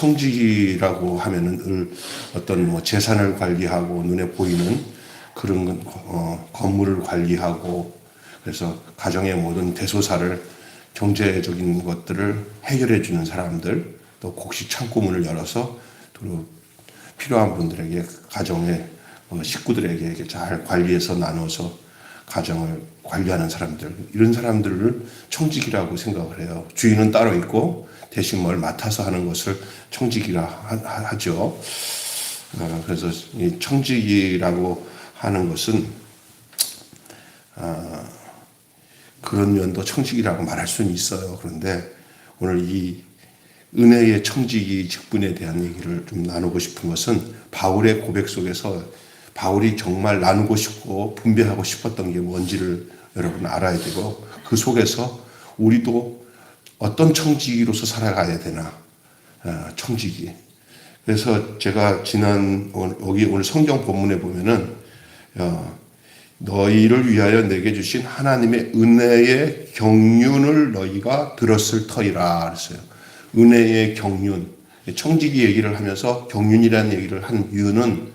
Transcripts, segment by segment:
청지기라고 하면은 어떤 뭐 재산을 관리하고 눈에 보이는 그런 건물을 관리하고 그래서 가정의 모든 대소사를 경제적인 것들을 해결해 주는 사람들 또 곡식 창고문을 열어서 또 필요한 분들에게 가정의 식구들에게 이렇게 잘 관리해서 나눠서 가정을 관리하는 사람들 이런 사람들을 청지기라고 생각을 해요. 주인은 따로 있고 대신 뭘 맡아서 하는 것을 청지기라 하죠. 그래서 이 청지기라고 하는 것은 그런 면도 청지기라고 말할 수는 있어요. 그런데 오늘 이 은혜의 청지기 직분에 대한 얘기를 좀 나누고 싶은 것은 바울의 고백 속에서 바울이 정말 나누고 싶고 분배하고 싶었던 게 뭔지를 여러분 알아야 되고 그 속에서 우리도 어떤 청지기로서 살아가야 되나 청지기. 그래서 제가 여기 오늘 성경 본문에 보면은 너희를 위하여 내게 주신 하나님의 은혜의 경륜을 너희가 들었을 터이라 그랬어요. 은혜의 경륜. 청지기 얘기를 하면서 경륜이라는 얘기를 한 이유는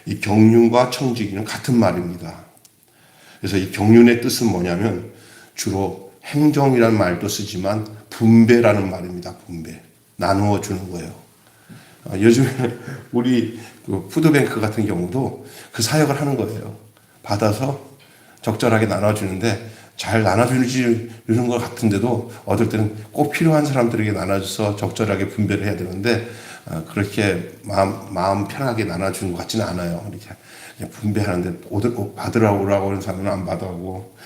이 경륜과 청지기는 같은 말입니다. 그래서 이 경륜의 뜻은 뭐냐면 주로 행정이라는 말도 쓰지만 분배라는 말입니다. 분배. 나누어 주는 거예요. 요즘에 우리 그 푸드뱅크 같은 경우도 그 사역을 하는 거예요. 받아서 적절하게 나눠주는데 잘 나눠주는 것 같은데도 어떨 때는 꼭 필요한 사람들에게 나눠줘서 적절하게 분배를 해야 되는데 그렇게 마음 편하게 나눠주는 것 같지는 않아요. 이렇게 그냥 분배하는데 받으라고 하는 사람은 안 받아오고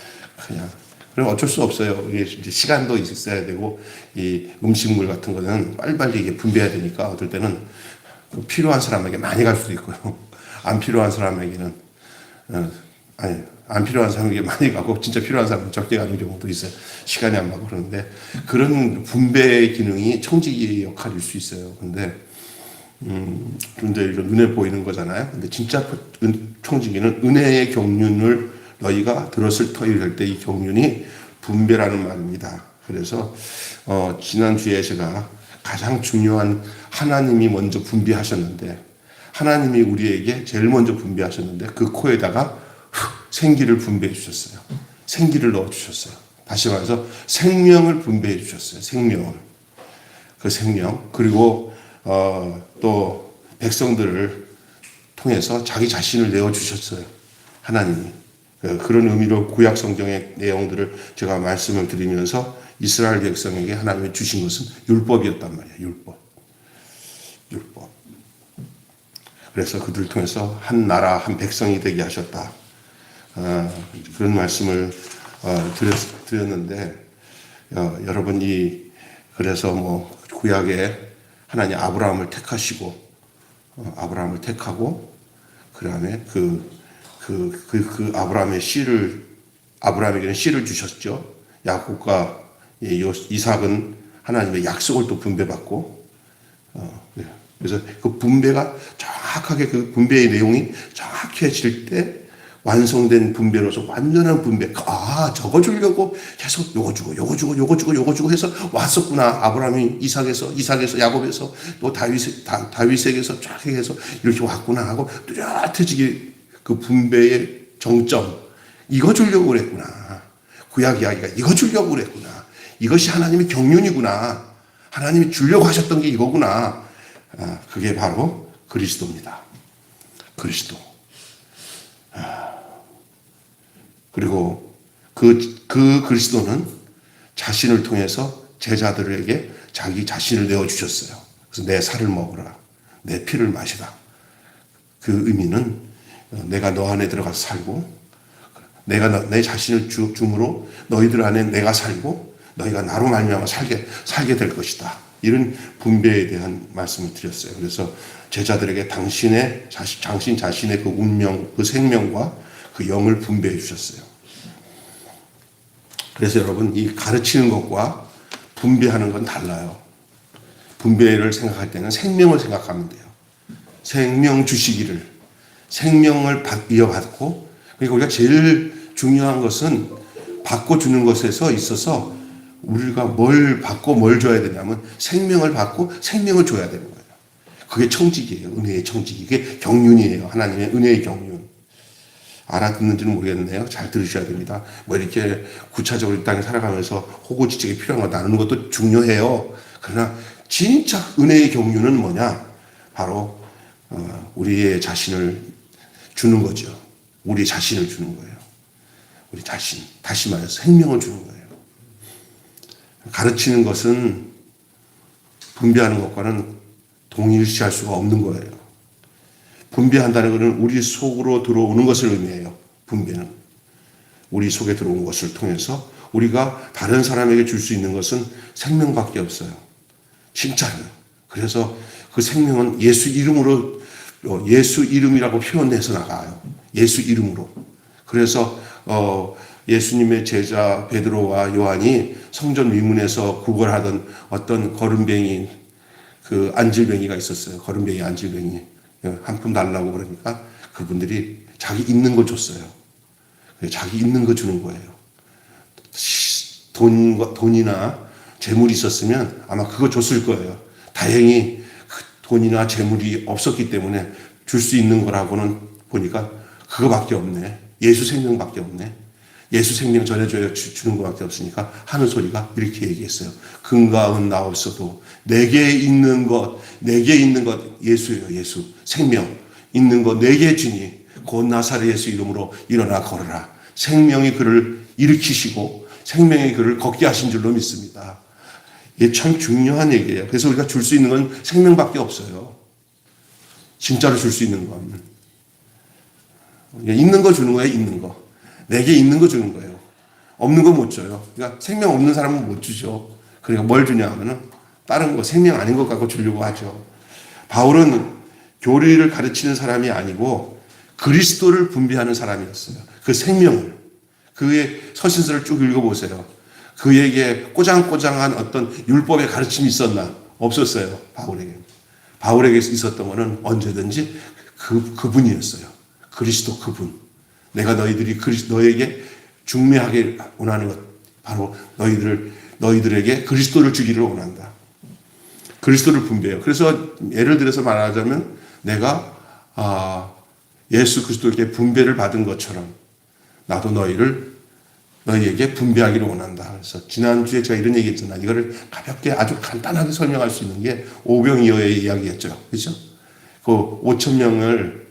그냥 그럼 어쩔 수 없어요. 이게 이제 시간도 있어야 되고 이 음식물 같은 거는 빨리빨리 이게 분배해야 되니까 어떨 때는 필요한 사람에게 많이 갈 수도 있고요. 안 필요한 사람에게는 안 필요한 사람에게 많이 가고 진짜 필요한 사람은 적게 가는 경우도 있어요. 시간이 안 맞고 그러는데 그런 분배의 기능이 청지기의 역할일 수 있어요. 근데 이런 눈에 보이는 거잖아요. 근데 진짜 청지기는 은혜의 경륜을 너희가 들었을 터이 될 때 이 경륜이 분배라는 말입니다. 그래서 지난주에 제가 가장 중요한 하나님이 먼저 분배하셨는데 하나님이 우리에게 제일 먼저 분배하셨는데 그 코에다가 생기를 분배해 주셨어요. 생기를 넣어 주셨어요. 다시 말해서 생명을 분배해 주셨어요. 생명을. 그 생명. 그리고 또 백성들을 통해서 자기 자신을 내어 주셨어요. 하나님이. 그런 의미로 구약 성경의 내용들을 제가 말씀을 드리면서 이스라엘 백성에게 하나님이 주신 것은 율법이었단 말이에요. 율법. 그래서 그들을 통해서 한 나라, 한 백성이 되게 하셨다. 그런 말씀을 드렸는데 여러분 그래서 뭐 구약에 하나님 아브라함을 택하시고 아브라함을 택하고 그다음에 아브라함에게는 씨를 주셨죠. 야곱과 이삭은 하나님의 약속을 또 분배받고 그래서 그 분배가 정확하게 그 분배의 내용이 정확해질 때 완성된 분배로서 완전한 분배. 저거 주려고 계속 요거 주고 해서 왔었구나. 아브라함이 이삭에서 야곱에서 또 다윗에게서 쫙 해서 이렇게 왔구나 하고 뚜렷해지게 그 분배의 정점. 이거 주려고 그랬구나. 구약 이야기가 이거 주려고 그랬구나. 이것이 하나님의 경륜이구나. 하나님이 주려고 하셨던 게 이거구나. 그게 바로 그리스도입니다. 그리스도. 그리고 그 그리스도는 자신을 통해서 제자들에게 자기 자신을 내어주셨어요. 그래서 내 살을 먹으라. 내 피를 마시라. 그 의미는 내가 너 안에 들어가서 살고 내가 내 자신을 줌으로 너희들 안에 내가 살고 너희가 나로 말미암아 살게 될 것이다. 이런 분배에 대한 말씀을 드렸어요. 그래서 제자들에게 당신 자신의 그 운명, 그 생명과 그 영을 분배해 주셨어요. 그래서 여러분 이 가르치는 것과 분배하는 건 달라요. 분배를 생각할 때는 생명을 생각하면 돼요. 생명 주시기를 생명을 이어받고 그러니까 우리가 제일 중요한 것은 받고 주는 것에서 있어서 우리가 뭘 받고 뭘 줘야 되냐면 생명을 받고 생명을 줘야 되는 거예요. 그게 청직이에요. 은혜의 청직이. 그게 경륜이에요. 하나님의 은혜의 경륜. 알아듣는지는 모르겠네요. 잘 들으셔야 됩니다. 뭐 이렇게 구체적으로 이 땅에 살아가면서 호고지책이 필요한 거 나누는 것도 중요해요. 그러나 진짜 은혜의 경륜은 뭐냐? 바로 우리의 자신을 주는 거죠. 우리 자신을 주는 거예요. 우리 자신. 다시 말해서 생명을 주는 거예요. 가르치는 것은 분배하는 것과는 동일시할 수가 없는 거예요. 분배한다는 것은 우리 속으로 들어오는 것을 의미해요. 분배는. 우리 속에 들어온 것을 통해서 우리가 다른 사람에게 줄 수 있는 것은 생명밖에 없어요. 진짜로요. 그래서 그 생명은 예수 이름으로, 예수 이름이라고 표현해서 나가요. 예수 이름으로. 그래서 예수님의 제자 베드로와 요한이 성전 미문에서 구걸하던 어떤 거름뱅이, 그 안질뱅이가 있었어요. 거름뱅이 안질뱅이. 한 푼 달라고 그러니까 그분들이 자기 있는 거 줬어요. 자기 있는 거 주는 거예요. 돈이나 재물이 있었으면 아마 그거 줬을 거예요. 다행히 그 돈이나 재물이 없었기 때문에 줄 수 있는 거라고는 보니까 그거밖에 없네. 예수 생명밖에 없네. 예수 생명 전해줘야 주는 것밖에 없으니까 하는 소리가 이렇게 얘기했어요. 금과 은 나 없어도 내게 있는 것 예수예요. 예수 생명 있는 것 내게 주니 곧 나사렛 예수 이름으로 일어나 걸어라. 생명이 그를 일으키시고 생명이 그를 걷게 하신 줄로 믿습니다. 이게 참 중요한 얘기예요. 그래서 우리가 줄 수 있는 건 생명밖에 없어요. 진짜로 줄 수 있는 건 있는 거 주는 거예요. 있는 거. 내게 있는 거 주는 거예요. 없는 거 못 줘요. 그러니까 생명 없는 사람은 못 주죠. 그러니까 뭘 주냐 하면은 다른 거, 생명 아닌 것 갖고 주려고 하죠. 바울은 교리를 가르치는 사람이 아니고 그리스도를 분배하는 사람이었어요. 그 생명을. 그의 서신서를 쭉 읽어보세요. 그에게 꼬장꼬장한 어떤 율법의 가르침이 있었나? 없었어요. 바울에게 있었던 것은 언제든지 그분이었어요. 그리스도 그분. 내가 너에게 중매하게 원하는 것, 바로 너희들에게 그리스도를 주기를 원한다. 그리스도를 분배해요. 그래서 예를 들어서 말하자면 내가 예수 그리스도에게 분배를 받은 것처럼 나도 너희에게 분배하기를 원한다. 그래서 지난주에 제가 이런 얘기 했잖아요. 이거를 가볍게 아주 간단하게 설명할 수 있는 게 오병이어의 이야기였죠. 그렇죠? 그 5천 명을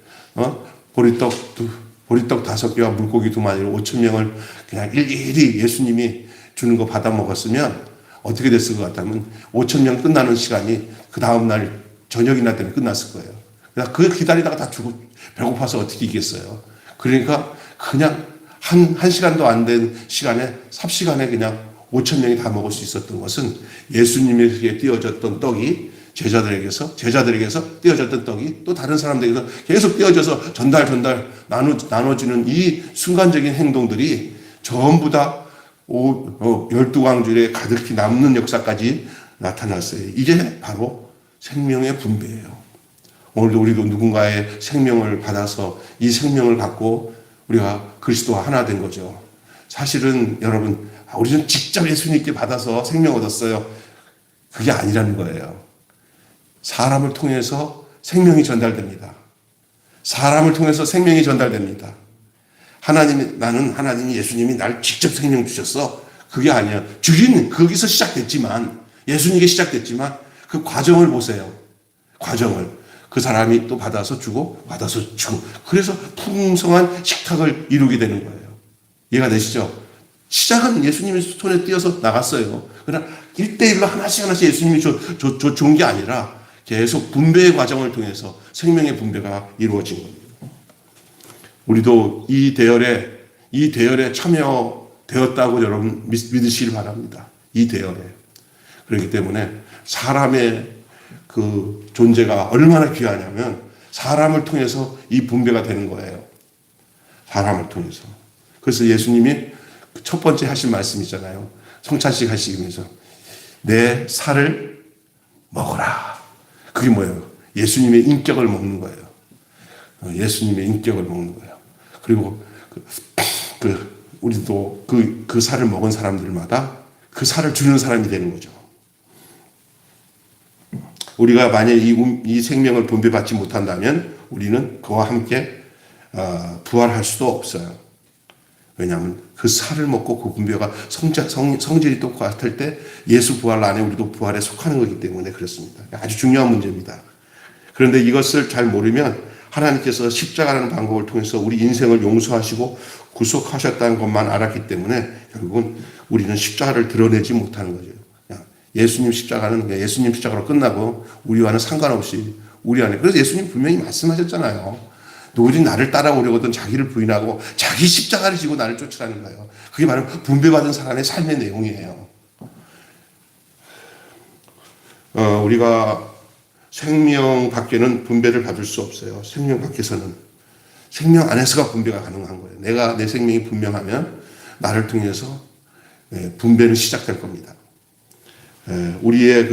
보리떡 5개와 물고기 2마리로 5천 명을 그냥 일일이 예수님이 주는 거 받아 먹었으면 어떻게 됐을 것 같다면 5천 명 끝나는 시간이 그 다음날 저녁이나 때문에 끝났을 거예요. 그러니까 그 기다리다가 다 죽고 배고파서 어떻게 이겠어요. 그러니까 그냥 한 시간도 안 된 시간에 삽시간에 그냥 5천 명이 다 먹을 수 있었던 것은 예수님에게 띄어졌던 떡이 제자들에게서 띄어졌던 떡이 또 다른 사람들에게서 계속 띄어져서 전달 나눠주는 이 순간적인 행동들이 전부 다 12광줄에 가득히 남는 역사까지 나타났어요. 이게 바로 생명의 분배예요. 오늘도 우리도 누군가의 생명을 받아서 이 생명을 갖고 우리가 그리스도와 하나 된 거죠. 사실은 여러분, 우리는 직접 예수님께 받아서 생명 얻었어요. 그게 아니라는 거예요. 사람을 통해서 생명이 전달됩니다. 사람을 통해서 생명이 전달됩니다. 나는 하나님이 예수님이 날 직접 생명 주셨어. 그게 아니야. 주기는 거기서 시작됐지만, 예수님에게 시작됐지만, 그 과정을 보세요. 과정을. 그 사람이 또 받아서 주고. 그래서 풍성한 식탁을 이루게 되는 거예요. 이해가 되시죠? 시작은 예수님의 손에 띄어서 나갔어요. 그러나 1대1로 하나씩 예수님이 좋은 게 아니라 계속 분배의 과정을 통해서 생명의 분배가 이루어진 겁니다. 우리도 이 대열에 참여되었다고 여러분 믿으시길 바랍니다. 이 대열에. 그렇기 때문에 사람의 그 존재가 얼마나 귀하냐면 사람을 통해서 이 분배가 되는 거예요. 사람을 통해서. 그래서 예수님이 첫 번째 하신 말씀이잖아요. 성찬식 하시면서 내 살을 먹어라. 그게 뭐예요? 예수님의 인격을 먹는 거예요. 예수님의 인격을 먹는 거예요. 그리고 우리도 그 살을 먹은 사람들마다 그 살을 주는 사람이 되는 거죠. 우리가 만약 이 생명을 분배받지 못한다면 우리는 그와 함께 부활할 수도 없어요. 왜냐하면 그 살을 먹고 그 분배가 성질이 똑같을 때 예수 부활 안에 우리도 부활에 속하는 거기 때문에 그렇습니다. 아주 중요한 문제입니다. 그런데 이것을 잘 모르면 하나님께서 십자가라는 방법을 통해서 우리 인생을 용서하시고 구속하셨다는 것만 알았기 때문에 결국은 우리는 십자가를 드러내지 못하는 거죠. 예수님 십자가는 예수님 십자가로 끝나고 우리와는 상관없이 우리 안에. 그래서 예수님 분명히 말씀하셨잖아요. 누구든지 나를 따라오려거든 자기를 부인하고 자기 십자가를 지고 나를 쫓으라는 거예요. 그게 바로 분배받은 사람의 삶의 내용이에요. 우리가 생명 밖에는 분배를 받을 수 없어요. 생명 밖에서는. 생명 안에서가 분배가 가능한 거예요. 내 생명이 분명하면 나를 통해서 분배는 시작될 겁니다. 우리의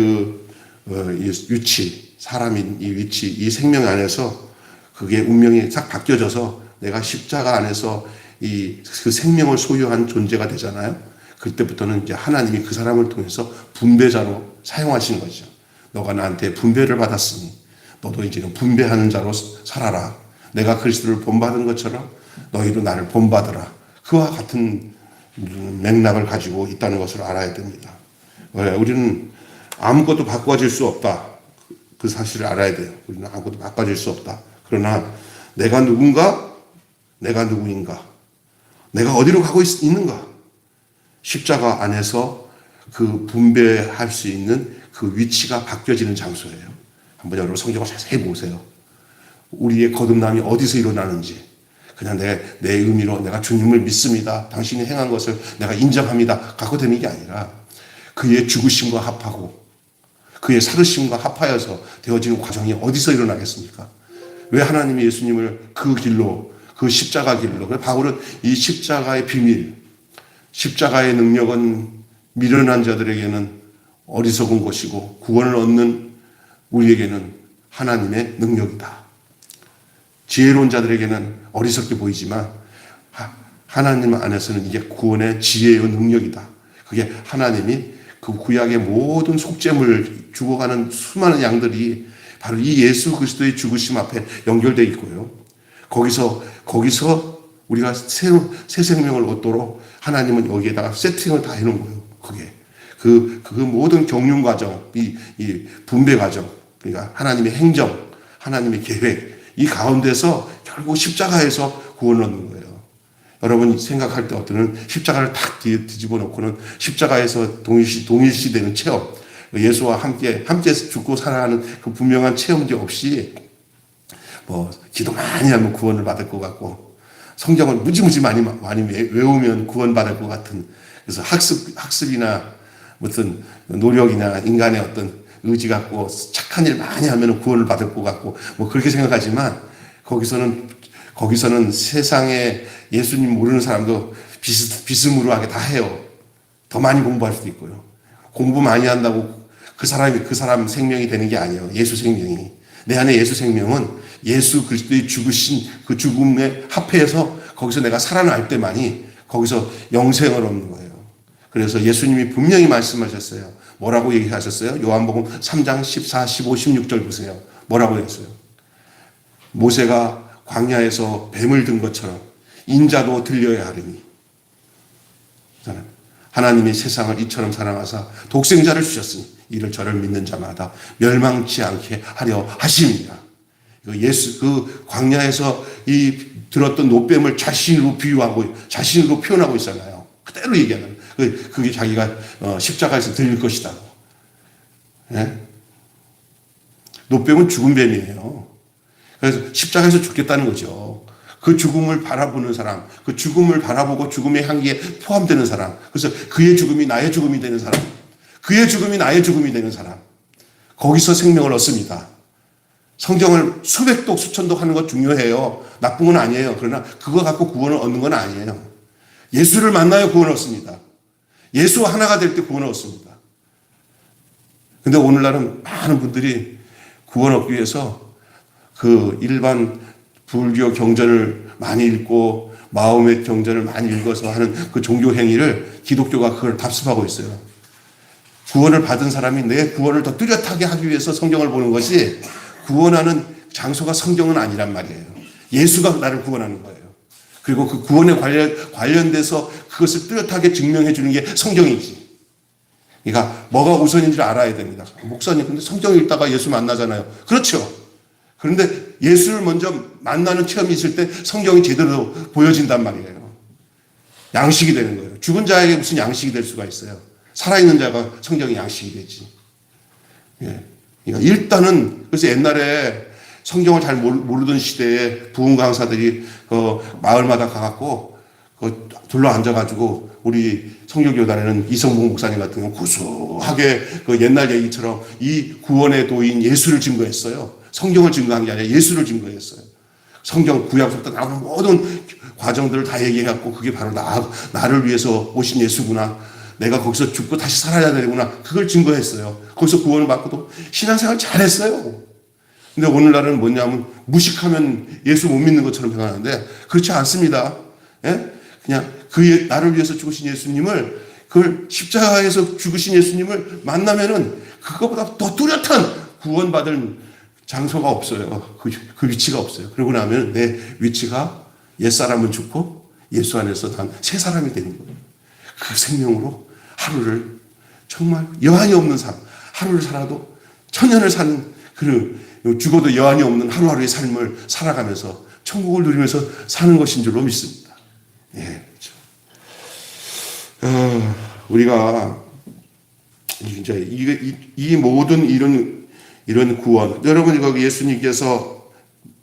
위치, 사람인 이 위치, 이 생명 안에서 그게 운명이 싹 바뀌어져서 내가 십자가 안에서 그 생명을 소유한 존재가 되잖아요. 그때부터는 이제 하나님이 그 사람을 통해서 분배자로 사용하신 거죠. 너가 나한테 분배를 받았으니 너도 이제는 분배하는 자로 살아라. 내가 그리스도를 본받은 것처럼 너희도 나를 본받으라. 그와 같은 맥락을 가지고 있다는 것을 알아야 됩니다. 우리는 아무것도 바꿔질 수 없다. 그 사실을 알아야 돼요. 우리는 아무것도 바꿔질 수 없다. 그러나 내가 누군가? 내가 누구인가? 내가 어디로 가고 있는가? 십자가 안에서 그 분배할 수 있는 그 위치가 바뀌어지는 장소예요. 한번 여러분 성경을 자세히 보세요. 우리의 거듭남이 어디서 일어나는지. 그냥 내 의미로 내가 주님을 믿습니다. 당신이 행한 것을 내가 인정합니다. 갖고 되는 게 아니라 그의 죽으심과 합하고 그의 살으심과 합하여서 되어지는 과정이 어디서 일어나겠습니까? 왜 하나님이 예수님을 그 길로, 그 십자가 길로. 바울은 이 십자가의 비밀, 십자가의 능력은 미련한 자들에게는 어리석은 것이고 구원을 얻는 우리에게는 하나님의 능력이다. 지혜로운 자들에게는 어리석게 보이지만 하나님 안에서는 이게 구원의 지혜의 능력이다. 그게 하나님이 그 구약의 모든 속죄물 죽어가는 수많은 양들이 바로 이 예수 그리스도의 죽으심 앞에 연결되어 있고요. 거기서 우리가 새 생명을 얻도록 하나님은 여기에다가 세팅을 다 해놓은 거예요. 그게 그 모든 경륜 과정, 이 분배 과정, 그러니까 하나님의 행정, 하나님의 계획, 이 가운데서 결국 십자가에서 구원을 얻는 거예요. 여러분 생각할 때 어떤 십자가를 탁 뒤집어 놓고는 십자가에서 동일시되는 체험, 예수와 함께 죽고 살아가는 그 분명한 체험이 없이 기도 많이 하면 구원을 받을 것 같고 성경을 무지무지 많이 외우면 구원받을 것 같은, 그래서 학습이나 무슨 노력이나 인간의 어떤 의지 갖고 착한 일 많이 하면 구원을 받을 것 같고 그렇게 생각하지만 거기서는 세상에 예수님 모르는 사람도 비스무리하게 다 해요. 더 많이 공부할 수도 있고요. 공부 많이 한다고 그 사람 생명이 되는 게 아니에요. 예수 생명이. 내 안에 예수 생명은 예수 그리스도의 죽으신 그 죽음에 합해서 거기서 내가 살아날 때만이 거기서 영생을 얻는 거예요. 그래서 예수님이 분명히 말씀하셨어요. 뭐라고 얘기하셨어요? 요한복음 3장 14, 15, 16절 보세요. 뭐라고 했어요? 모세가 광야에서 뱀을 든 것처럼 인자도 들려야 하리니 하나님이 세상을 이처럼 사랑하사 독생자를 주셨으니 이를 저를 믿는 자마다 멸망치 않게 하려 하심이라. 그 광야에서 들었던 노뱀을 자신으로 비유하고 자신으로 표현하고 있잖아요. 그대로 얘기하는. 그게 자기가 십자가에서 들릴 것이다. 네? 노뱀은 죽은 뱀이에요. 그래서 십자가에서 죽겠다는 거죠. 그 죽음을 바라보는 사람, 그 죽음을 바라보고 죽음의 향기에 포함되는 사람, 그래서 그의 죽음이 나의 죽음이 되는 사람, 그의 죽음이 나의 죽음이 되는 사람, 거기서 생명을 얻습니다. 성경을 수백독 수천독 하는 것 중요해요. 나쁜 건 아니에요. 그러나 그거 갖고 구원을 얻는 건 아니에요. 예수를 만나야 구원을 얻습니다. 예수와 하나가 될 때 구원을 얻습니다. 근데 오늘날은 많은 분들이 구원 얻기 위해서 그 일반 불교 경전을 많이 읽고 마음의 경전을 많이 읽어서 하는 그 종교 행위를 기독교가 그걸 답습하고 있어요. 구원을 받은 사람이 내 구원을 더 뚜렷하게 하기 위해서 성경을 보는 것이, 구원하는 장소가 성경은 아니란 말이에요. 예수가 나를 구원하는 거예요. 그리고 그 구원에 관련돼서 그것을 뚜렷하게 증명해 주는 게 성경이지. 그러니까 뭐가 우선인지를 알아야 됩니다. 목사님, 근데 성경 읽다가 예수 만나잖아요. 그렇죠. 그런데 예수를 먼저 만나는 체험이 있을 때 성경이 제대로 보여진단 말이에요. 양식이 되는 거예요. 죽은 자에게 무슨 양식이 될 수가 있어요. 살아있는 자가 성경이 양식이 되지. 예. 그러니까 일단은, 그래서 옛날에 성경을 잘 모르던 시대에 부흥 강사들이 마을마다 가갖고 둘러 앉아가지고 우리 성교교단에는 이성봉 목사님 같은 경우 구수하게 그 옛날 얘기처럼 이 구원의 도인 예수를 증거했어요. 성경을 증거한 게 아니라 예수를 증거했어요. 성경 구약부터 나오는 모든 과정들을 다 얘기해갖고 그게 바로 나를 위해서 오신 예수구나. 내가 거기서 죽고 다시 살아야 되구나. 그걸 증거했어요. 거기서 구원을 받고도 신앙생활 잘했어요. 근데 오늘날은 뭐냐면 무식하면 예수 못 믿는 것처럼 변하는데 그렇지 않습니다. 예? 그냥 나를 위해서 죽으신 예수님을, 그걸 십자가에서 죽으신 예수님을 만나면은 그것보다 더 뚜렷한 구원받을 장소가 없어요. 그 위치가 없어요. 그러고 나면 내 위치가 옛사람은 죽고 예수 안에서 단 새 사람이 되는 거예요. 그 생명으로 하루를 정말 여한이 없는 삶, 하루를 살아도 천년을 사는, 죽어도 여한이 없는 하루하루의 삶을 살아가면서 천국을 누리면서 사는 것인 줄로 믿습니다. 예, 그렇죠. 우리가 이제 이 모든 이런 구원, 여러분, 이거 예수님께서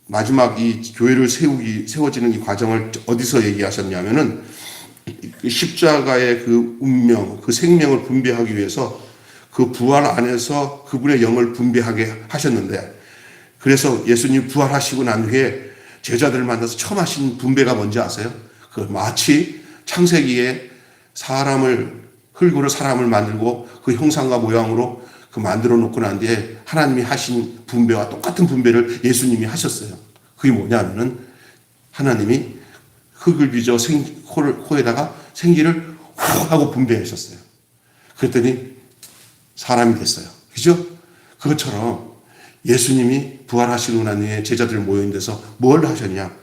마지막 이 교회를 세워지는 이 과정을 어디서 얘기하셨냐면은 십자가의 그 운명, 그 생명을 분배하기 위해서 그 부활 안에서 그분의 영을 분배하게 하셨는데, 그래서 예수님 부활하시고 난 후에 제자들을 만나서 처음 하신 분배가 뭔지 아세요? 그 마치 창세기에 흙으로 사람을 만들고 그 형상과 모양으로 그 만들어 놓고 난 뒤에 하나님이 하신 분배와 똑같은 분배를 예수님이 하셨어요. 그게 뭐냐면은 하나님이 흙을 빚어 코에다가 생기를 훅 하고 분배하셨어요. 그랬더니 사람이 됐어요. 그죠? 그것처럼 예수님이 부활하시고 난 후에 제자들 모인 데서 뭘 하셨냐?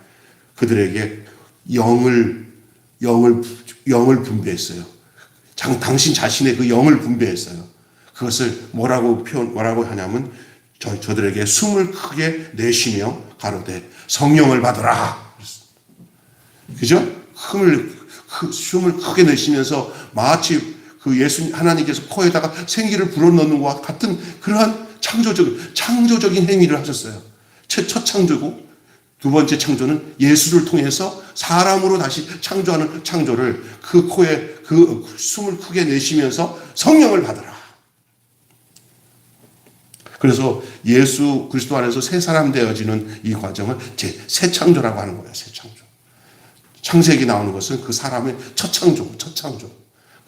그들에게 영을 분배했어요. 당신 자신의 그 영을 분배했어요. 그것을 뭐라고 하냐면 저들에게 숨을 크게 내쉬며 가로되 성령을 받으라. 그죠? 숨을 크게 내쉬면서 마치 그 하나님께서 코에다가 생기를 불어넣는 것과 같은 그러한 창조적인 행위를 하셨어요. 첫 창조고, 두 번째 창조는 예수를 통해서 사람으로 다시 창조하는 창조를 그 코에 그 숨을 크게 내쉬면서 성령을 받으라. 그래서 예수 그리스도 안에서 새 사람 되어지는 이 과정을 새 창조라고 하는 거예요. 새 창조. 창세기 나오는 것은 그 사람의 첫 창조.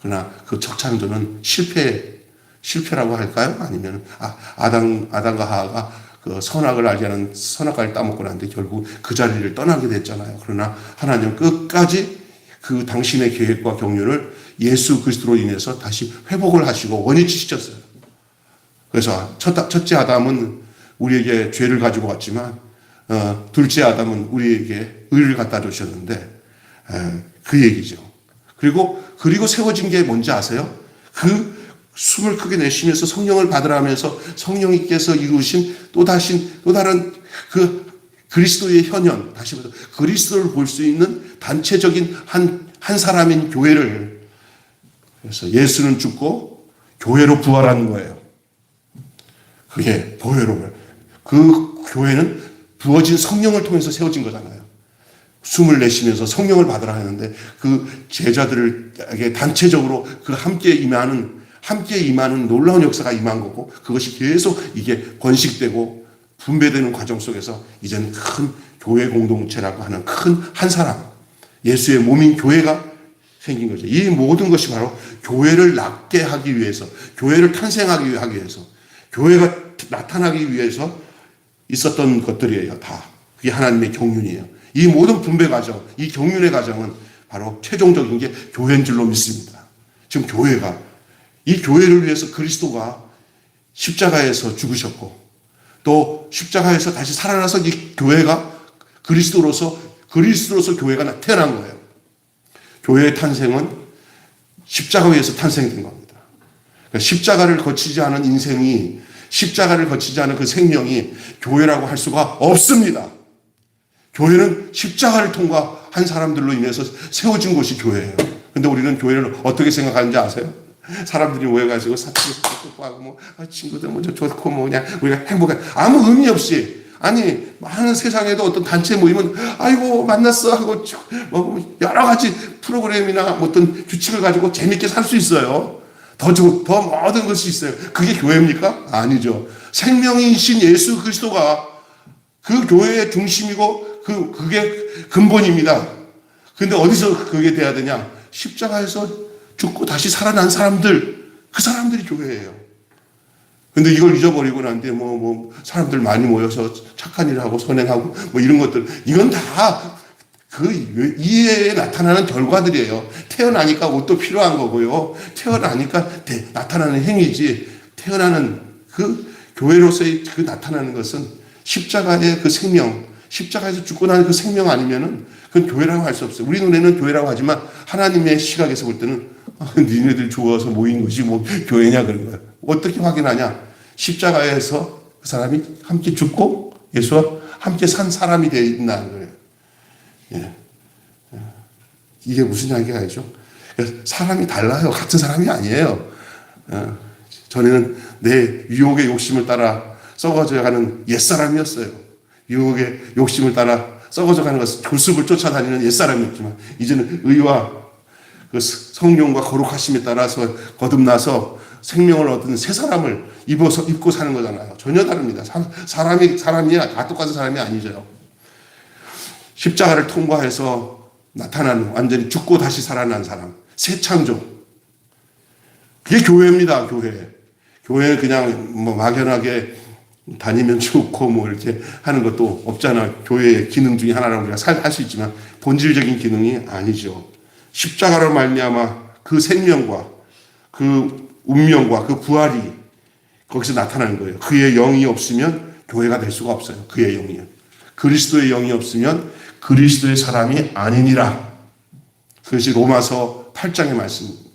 그러나 그 첫 창조는 실패라고 할까요? 아니면 아담과 하와가 그 선악을 알지 않은 선악과를 따먹고 난 뒤 결국 그 자리를 떠나게 됐잖아요. 그러나 하나님은 끝까지 그 당신의 계획과 경륜을 예수 그리스도로 인해서 다시 회복을 하시고 원위치시켰어요. 그래서 첫째 아담은 우리에게 죄를 가지고 왔지만 둘째 아담은 우리에게 의를 갖다 주셨는데 그 얘기죠. 그리고 세워진 게 뭔지 아세요? 그 숨을 크게 내쉬면서 성령을 받으라면서 성령님께서 이루신 또 다른 그 그리스도의 현현, 다시 말해서 그리스도를 볼 수 있는 단체적인 한 사람인 교회를, 그래서 예수는 죽고 교회로 부활하는 거예요. 그게 교회로, 그 교회는 부어진 성령을 통해서 세워진 거잖아요. 숨을 내쉬면서 성령을 받으라 하는데 그 제자들에게 단체적으로 그 함께 임하는 놀라운 역사가 임한 거고, 그것이 계속 이게 번식되고 분배되는 과정 속에서 이제는 큰 교회 공동체라고 하는 큰 한 사람, 예수의 몸인 교회가 생긴 거죠. 이 모든 것이 바로 교회를 낳게 하기 위해서, 교회를 탄생하기 위해서, 교회가 나타나기 위해서 있었던 것들이에요. 다. 그게 하나님의 경륜이에요. 이 모든 분배 과정, 이 경륜의 과정은 바로 최종적인 게 교회인 줄로 믿습니다. 지금 교회가 이 교회를 위해서 그리스도가 십자가에서 죽으셨고 또 십자가에서 다시 살아나서 이 교회가 그리스도로서 교회가 태어난 거예요. 교회의 탄생은 십자가 위에서 탄생된 겁니다. 그러니까 십자가를 거치지 않은 인생이, 십자가를 거치지 않은 그 생명이 교회라고 할 수가 없습니다. 교회는 십자가를 통과한 사람들로 인해서 세워진 곳이 교회예요. 근데 우리는 교회를 어떻게 생각하는지 아세요? 사람들이 모여가지고 사치고 하고 친구들 먼저 좋고 그냥 우리가 행복한, 아무 의미 없이, 아니 많은 세상에도 어떤 단체 모이면 아이고 만났어 하고 여러 가지 프로그램이나 어떤 규칙을 가지고 재밌게 살 수 있어요. 더 모든 것이 있어요. 그게 교회입니까? 아니죠. 생명이신 예수 그리스도가 그 교회의 중심이고 그게 근본입니다. 근데 어디서 그게 돼야 되냐? 십자가에서 죽고 다시 살아난 사람들, 그 사람들이 교회예요. 근데 이걸 잊어버리고 난 뒤에 사람들 많이 모여서 착한 일을 하고 선행하고 이런 것들, 이건 다 그 이해에 나타나는 결과들이에요. 태어나니까 옷도 필요한 거고요. 태어나니까 나타나는 행위지, 태어나는 그 교회로서의 그 나타나는 것은 십자가의 그 생명, 십자가에서 죽고 나는 그 생명 아니면은 그건 교회라고 할 수 없어요. 우리 눈에는 교회라고 하지만 하나님의 시각에서 볼 때는 니네들 좋아서 모인 것이 교회냐 그런 거예요. 어떻게 확인하냐? 십자가에서 그 사람이 함께 죽고 예수와 함께 산 사람이 되어 있다는 거예요. 예. 이게 무슨 이야기가 아니죠? 사람이 달라요. 같은 사람이 아니에요. 전에는 내 유혹의 욕심을 따라 썩어져 가는 옛사람이었어요. 유혹의 욕심을 따라 썩어져 가는 것은 교습을 쫓아다니는 옛사람이었지만 이제는 의와 그 성령과 거룩하심에 따라서 거듭나서 생명을 얻은 새 사람을 입고 사는 거잖아요. 전혀 다릅니다. 사람이야 다 똑같은 사람이 아니죠. 십자가를 통과해서 나타나는, 완전히 죽고 다시 살아난 사람, 새 창조. 그게 교회입니다. 교회는 그냥 막연하게 다니면 좋고 이렇게 하는 것도 없잖아. 교회의 기능 중에 하나라고 우리가 할 수 있지만 본질적인 기능이 아니죠. 십자가로 말미암아 그 생명과 그 운명과 그 부활이 거기서 나타나는 거예요. 그의 영이 없으면 교회가 될 수가 없어요. 그의 영이요. 그리스도의 영이 없으면 그리스도의 사람이 아니니라. 그것이 로마서 8장의 말씀입니다.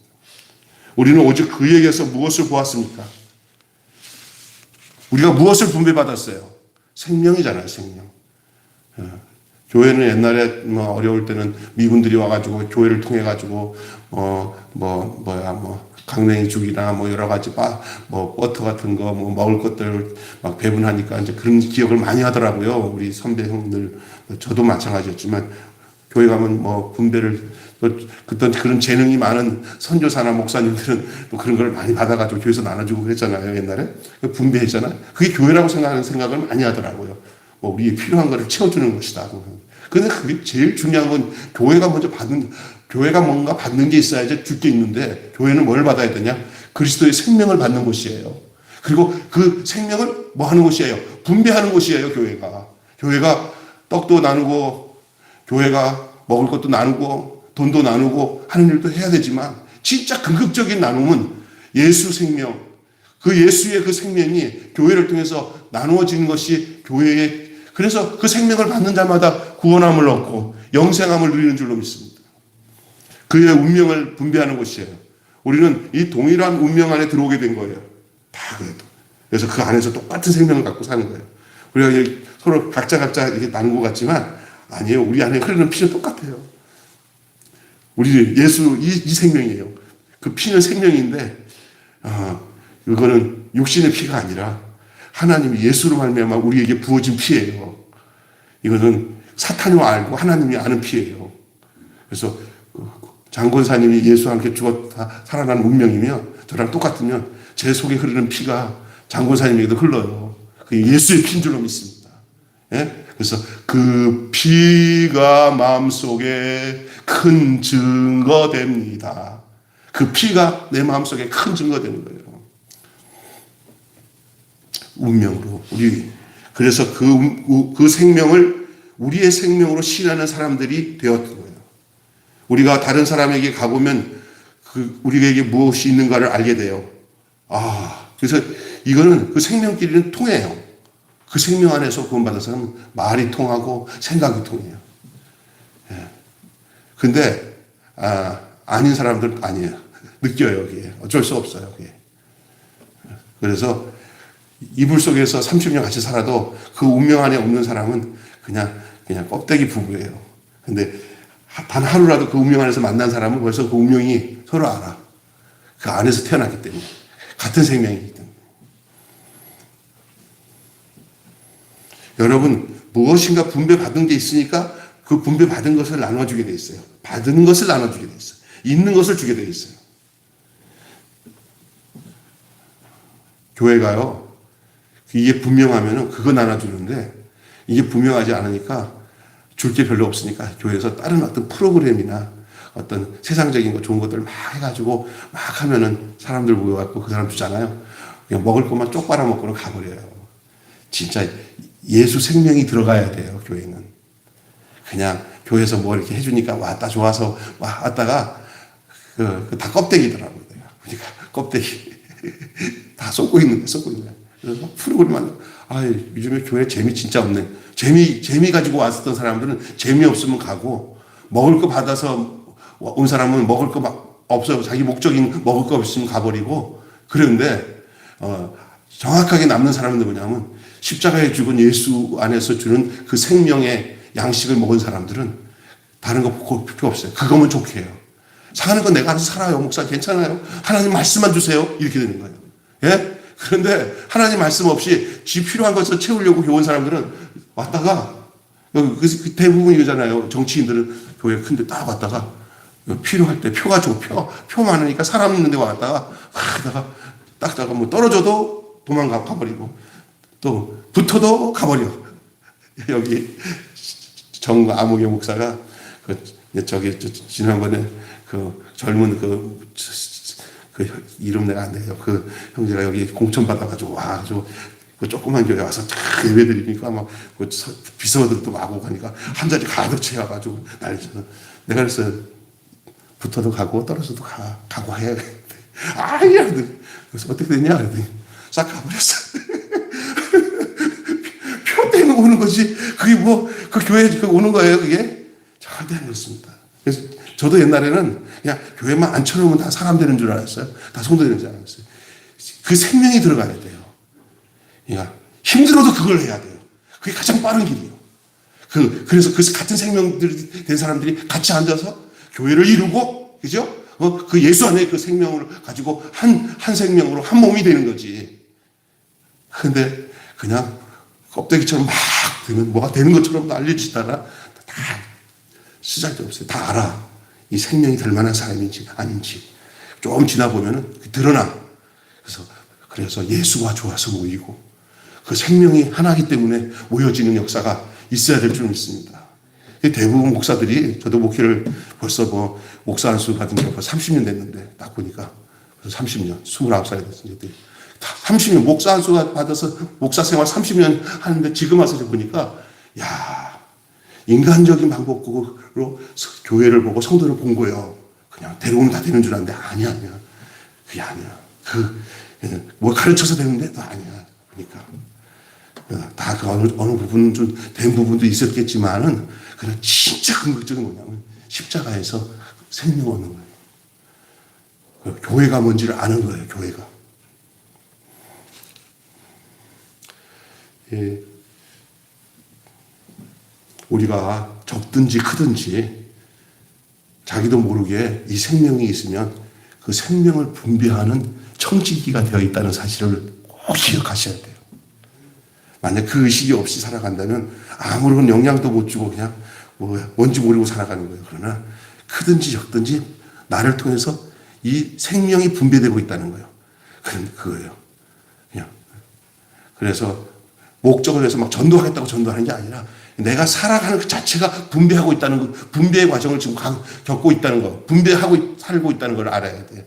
우리는 오직 그에게서 무엇을 보았습니까? 우리가 무엇을 분배받았어요? 생명이잖아요, 생명. 교회는 옛날에 어려울 때는 미군들이 와가지고 교회를 통해 가지고 강냉이 죽이나 여러 가지 버터 같은 거 먹을 것들 막 배분하니까 이제 그런 기억을 많이 하더라고요. 우리 선배 형들, 저도 마찬가지였지만 교회 가면 분배를 그때 그런 재능이 많은 선교사나 목사님들은 또 그런 걸 많이 받아가지고 교회에서 나눠주고 그랬잖아요. 옛날에 분배했잖아요. 그게 교회라고 생각하는 생각을 많이 하더라고요. 우리의 필요한 거를 채워주는 것이다. 근데 그게 제일 중요한 건 교회가 뭔가 받는 게 있어야지 줄 게 있는데, 교회는 뭘 받아야 되냐? 그리스도의 생명을 받는 곳이에요. 그리고 그 생명을 하는 곳이에요? 분배하는 곳이에요, 교회가. 교회가 떡도 나누고, 교회가 먹을 것도 나누고, 돈도 나누고 하는 일도 해야 되지만, 진짜 궁극적인 나눔은 예수 생명, 그 예수의 그 생명이 교회를 통해서 나누어지는 것이 교회의, 그래서 그 생명을 받는 자마다 구원함을 얻고 영생함을 누리는 줄로 믿습니다. 그의 운명을 분배하는 곳이에요. 우리는 이 동일한 운명 안에 들어오게 된 거예요. 다 그래도. 그래서 그 안에서 똑같은 생명을 갖고 사는 거예요. 우리가 서로 각자 이렇게 나눈 것 같지만 아니에요. 우리 안에 흐르는 피는 똑같아요. 우리 예수 이 생명이에요. 그 피는 생명인데 이거는 육신의 피가 아니라 하나님이 예수로 말미암아 우리에게 부어진 피예요. 이거는 사탄이 알고 하나님이 아는 피예요. 그래서 장권사님이 예수와 함께 죽었다 살아난 운명이면 저랑 똑같으면 제 속에 흐르는 피가 장권사님에게도 흘러요. 그게 예수의 피인 줄로 믿습니다. 예? 그래서 그 피가 마음속에 큰 증거됩니다. 그 피가 내 마음속에 큰 증거되는 거예요. 운명으로 그래서 그 생명을 우리의 생명으로 신하는 사람들이 되었던 거예요. 우리가 다른 사람에게 가보면 우리에게 무엇이 있는가를 알게 돼요. 그래서 이거는 그 생명끼리는 통해요. 그 생명 안에서 구원받은 사람은 말이 통하고 생각이 통해요. 근데 아닌 사람들은 아니에요. 느껴요, 여기에. 어쩔 수 없어요, 그게. 그래서 이불 속에서 30년 같이 살아도 그 운명 안에 없는 사람은 그냥 껍데기 부부예요. 근데 단 하루라도 그 운명 안에서 만난 사람은 벌써 그 운명이 서로 알아. 그 안에서 태어났기 때문에. 같은 생명이기 때문에. 여러분, 무엇인가 분배받은 게 있으니까 그 분배받은 것을 나눠주게 돼 있어요. 받은 것을 나눠주게 돼 있어요. 있는 것을 주게 돼 있어요. 교회가요, 이게 분명하면은 그거 나눠주는데, 이게 분명하지 않으니까 줄 게 별로 없으니까 교회에서 다른 어떤 프로그램이나 어떤 세상적인 거 좋은 것들 막 해가지고 막 하면은 사람들 모여갖고 그 사람 주잖아요. 그냥 먹을 것만 쪽 빨아먹고는 가버려요. 진짜 예수 생명이 들어가야 돼요, 교회는. 그냥 교회에서 뭐 이렇게 해주니까 왔다 좋아서 왔다가 다 껍데기더라고요. 그러니까 껍데기 다 쏟고 있는 거야. 그래서 막 프로그램만 요즘에 교회 재미 진짜 없네. 재미 가지고 왔었던 사람들은 재미없으면 가고, 먹을 거 받아서 온 사람은 먹을 거 막 없어요. 자기 목적인 먹을 거 없으면 가버리고. 그런데 정확하게 남는 사람은 뭐냐면 십자가에 죽은 예수 안에서 주는 그 생명의 양식을 먹은 사람들은 다른 거 필요 없어요. 그거면 좋게 해요. 사는 건 내가 알아서 살아요. 목사 괜찮아요. 하나님 말씀만 주세요. 이렇게 되는 거예요. 예? 그런데 하나님 말씀 없이 지 필요한 것을 채우려고 온 사람들은 왔다가, 그 대부분 이거잖아요. 정치인들은 교회 큰데 딱 왔다가 필요할 때 표 가지고 표 많으니까 사람 있는 데 왔다가 딱다가 뭐 떨어져도 가버리고 또 붙어도 가버려. 여기 정아무개 목사가 지난번에 젊은 이름 내가 안 돼요. 그 형제가 여기 공천 받아가지고 그 조그만 교회 와서 쫙 예배 드리니까 막 비서들도 막 오고 가니까 한 자리 가득 채워가지고 난리쳐서 내가 그래서 붙어도 가고 떨어져도 가고 해야 돼. 그래서 어떻게 됐냐? 그랬더니 싹 가버렸어. 표 때문에 오는 거지. 그게 그 교회에 오는 거예요, 그게? 절대 안 그렇습니다. 그래서 저도 옛날에는 그냥 교회만 앉혀놓으면 다 사람 되는 줄 알았어요. 다 성도 되는 줄 알았어요. 그 생명이 들어가야 돼요. 그러니까 힘들어도 그걸 해야 돼요. 그게 가장 빠른 길이에요. 그래서 그 같은 생명들이 된 사람들이 같이 앉아서 교회를 이루고, 그죠? 그 예수 안에 그 생명을 가지고 한 생명으로 한 몸이 되는 거지. 근데 그냥 껍데기처럼 막 되면 뭐가 되는 것처럼 난리치다가 다 쓰잘데없어요. 다 알아. 이 생명이 될 만한 사람인지 아닌지. 좀 지나 보면은 드러나. 그래서 예수가 좋아서 모이고 그 생명이 하나이기 때문에 모여지는 역사가 있어야 될 줄 믿습니다. 대부분 목사들이, 저도 목회를 벌써 목사 안수 받은 지 벌써 30년 됐는데, 딱 보니까 벌써 30년, 29살이 됐습니다. 30년, 목사 안수 받아서 목사 생활 30년 하는데 지금 와서 보니까, 인간적인 방법으로 교회를 보고 성도를 본 거예요. 그냥 데려오면 다 되는 줄 알았는데, 아니야. 그게 아니야. 뭐 가르쳐서 되는데, 또 아니야. 그러니까. 다 어느 부분은 좀 된 부분도 있었겠지만은, 그냥 진짜 근극적인 뭐냐면, 십자가에서 생명 얻는 거예요. 교회가 뭔지를 아는 거예요, 교회가. 우리가 적든지 크든지 자기도 모르게 이 생명이 있으면 그 생명을 분배하는 청지기가 되어 있다는 사실을 꼭 기억하셔야 돼요. 만약 그 의식이 없이 살아간다면 아무런 영향도 못 주고 그냥 뭔지 모르고 살아가는 거예요. 그러나 크든지 적든지 나를 통해서 이 생명이 분배되고 있다는 거예요. 그거예요. 그냥. 그래서 목적을 위해서 막 전도하겠다고 전도하는 게 아니라 내가 살아가는 그 자체가 분배하고 있다는 거, 분배의 과정을 지금 겪고 있다는 거, 분배하고 살고 있다는 걸 알아야 돼요.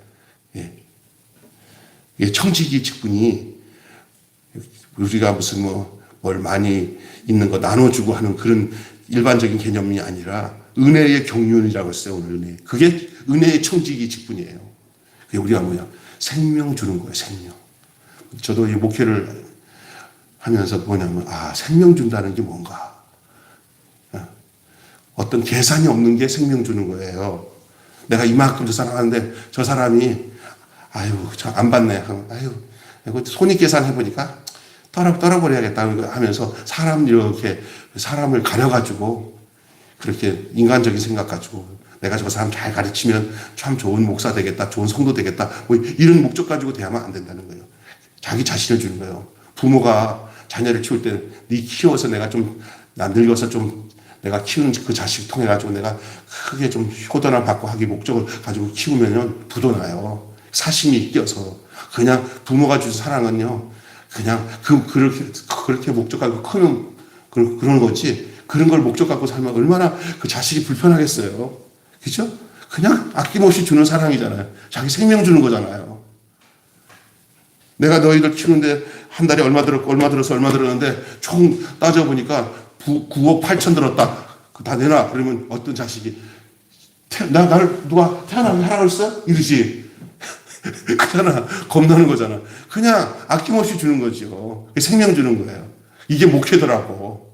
이게 청지기 직분이 우리가 무슨 뭘 많이 있는 거 나눠주고 하는 그런 일반적인 개념이 아니라 은혜의 경륜이라고 했어요, 오늘 은혜. 그게 은혜의 청지기 직분이에요. 그게 우리가 뭐냐? 생명 주는 거예요, 생명. 저도 이 목회를 하면서 뭐냐면, 생명 준다는 게 뭔가. 어떤 계산이 없는 게 생명 주는 거예요. 내가 이만큼도 사랑하는데 저 사람이, 저 안 받네. 손익 계산해보니까 떨어버려야겠다 하면서 사람을 가려가지고 그렇게 인간적인 생각 가지고 내가 저 사람 잘 가르치면 참 좋은 목사 되겠다, 좋은 성도 되겠다, 뭐 이런 목적 가지고 대하면 안 된다는 거예요. 자기 자신을 주는 거예요. 부모가 자녀를 키울 때 네 키워서 나 늙어서 내가 키우는 그 자식 통해 가지고 내가 크게 좀 효도나 받고 하기 목적을 가지고 키우면은 부도나요. 사심이 끼어서 그냥 부모가 준 사랑은요, 그냥 그렇게 목적 갖고 크는 그런 거지. 그런 걸 목적 갖고 살면 얼마나 그 자식이 불편하겠어요. 그죠? 그냥 아낌없이 주는 사랑이잖아요. 자기 생명 주는 거잖아요. 내가 너희들 키우는데 한 달에 얼마 들었는데 총 따져보니까 9억 8천 들었다. 다 내놔. 그러면 어떤 자식이 나를 누가 태어나면 사랑을 써? 이러지. 그잖아. 겁나는 거잖아. 그냥 아낌없이 주는 거죠. 생명 주는 거예요. 이게 목회더라고.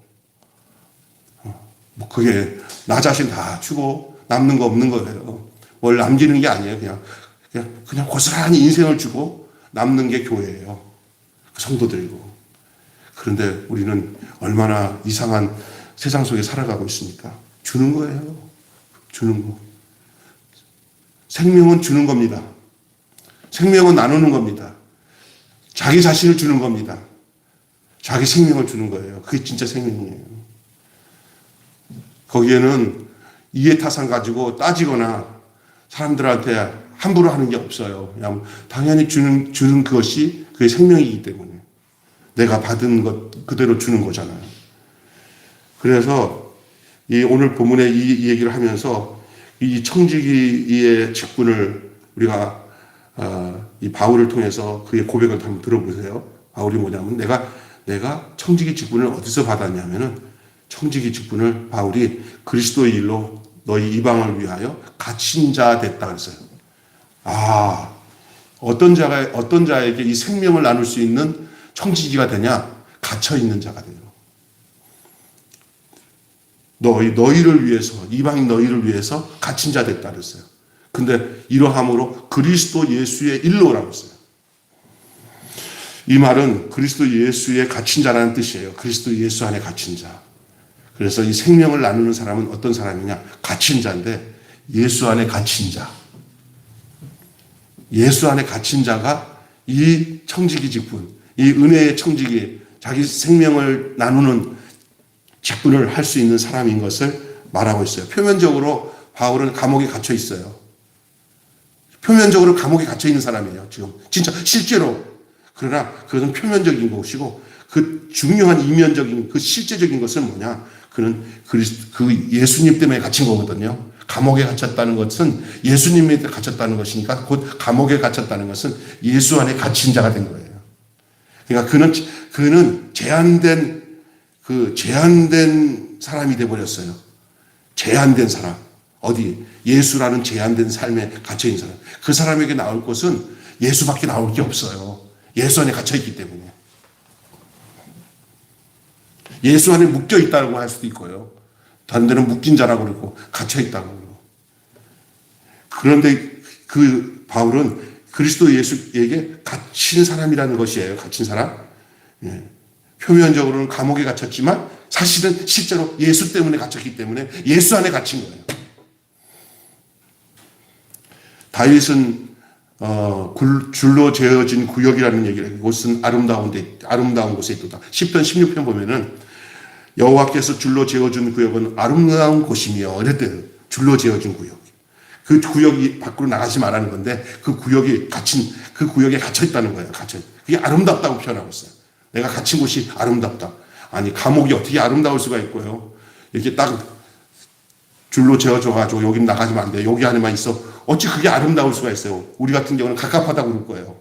그게 나 자신 다 주고 남는 거 없는 거예요. 뭘 남기는 게 아니에요. 그냥 고스란히 인생을 주고 남는 게 교회예요. 성도들이고. 그런데 우리는 얼마나 이상한 세상 속에 살아가고 있습니까? 주는 거예요. 주는 거. 생명은 주는 겁니다. 생명은 나누는 겁니다. 자기 자신을 주는 겁니다. 자기 생명을 주는 거예요. 그게 진짜 생명이에요. 거기에는 이해타산 가지고 따지거나 사람들한테 함부로 하는 게 없어요. 그냥 당연히 주는 그것이 그의 생명이기 때문에 내가 받은 것 그대로 주는 거잖아요. 그래서 오늘 본문에 이 얘기를 하면서 이 청지기의 직분을 우리가 이 바울을 통해서 그의 고백을 한번 들어보세요. 바울이 뭐냐면 내가 청지기 직분을 어디서 받았냐면은 청지기 직분을 바울이 그리스도의 일로 너희 이방을 위하여 갇힌 자 됐다 그랬어요. 어떤 자에게 이 생명을 나눌 수 있는 청지기가 되냐? 갇혀 있는 자가 돼요. 너희를 위해서, 이방인 너희를 위해서 갇힌 자 됐다 그랬어요. 근데 이러함으로 그리스도 예수의 일로라고 했어요. 이 말은 그리스도 예수의 갇힌 자라는 뜻이에요. 그리스도 예수 안에 갇힌 자. 그래서 이 생명을 나누는 사람은 어떤 사람이냐? 갇힌 자인데 예수 안에 갇힌 자. 예수 안에 갇힌 자가 이 청지기 직분, 이 은혜의 청지기, 자기 생명을 나누는 직분을 할 수 있는 사람인 것을 말하고 있어요. 표면적으로 바울은 감옥에 갇혀 있어요. 표면적으로 감옥에 갇혀 있는 사람이에요. 지금 진짜 실제로. 그러나 그것은 표면적인 것이고 그 중요한 이면적인 그 실제적인 것은 뭐냐? 그는 그 예수님 때문에 갇힌 거거든요. 감옥에 갇혔다는 것은 예수님에 갇혔다는 것이니까 곧 감옥에 갇혔다는 것은 예수 안에 갇힌 자가 된 거예요. 그러니까 그는 제한된 사람이 돼 버렸어요. 제한된 사람. 어디? 예수라는 제한된 삶에 갇혀 있는 사람. 그 사람에게 나올 것은 예수밖에 나올 게 없어요. 예수 안에 갇혀 있기 때문에. 예수 안에 묶여 있다고 할 수도 있고요. 다른 데는 묶인 자라고 그러고 갇혀 있다고 그러고. 그런데 그 바울은 그리스도 예수에게 갇힌 사람이라는 것이에요. 갇힌 사람. 표면적으로는 감옥에 갇혔지만 사실은 실제로 예수 때문에 갇혔기 때문에 예수 안에 갇힌 거예요. 다윗은 줄로 재어진 구역이라는 얘기를 해요. 이곳은 아름다운 곳에 있도다. 10편 16편 보면은 여호와께서 줄로 재어준 구역은 아름다운 곳이며 이랬대요. 줄로 재어진 구역. 그 구역이 밖으로 나가지 말라는 건데 그 구역에 갇혀 있다는 거예요. 그게 아름답다고 표현하고 있어요. 내가 갇힌 곳이 아름답다. 아니 감옥이 어떻게 아름다울 수가 있고요. 이렇게 딱 줄로 재어줘가지고 여기 나가지면 안 돼. 여기 안에만 있어. 어찌 그게 아름다울 수가 있어요. 우리 같은 경우는 갑갑하다고 그럴 거예요.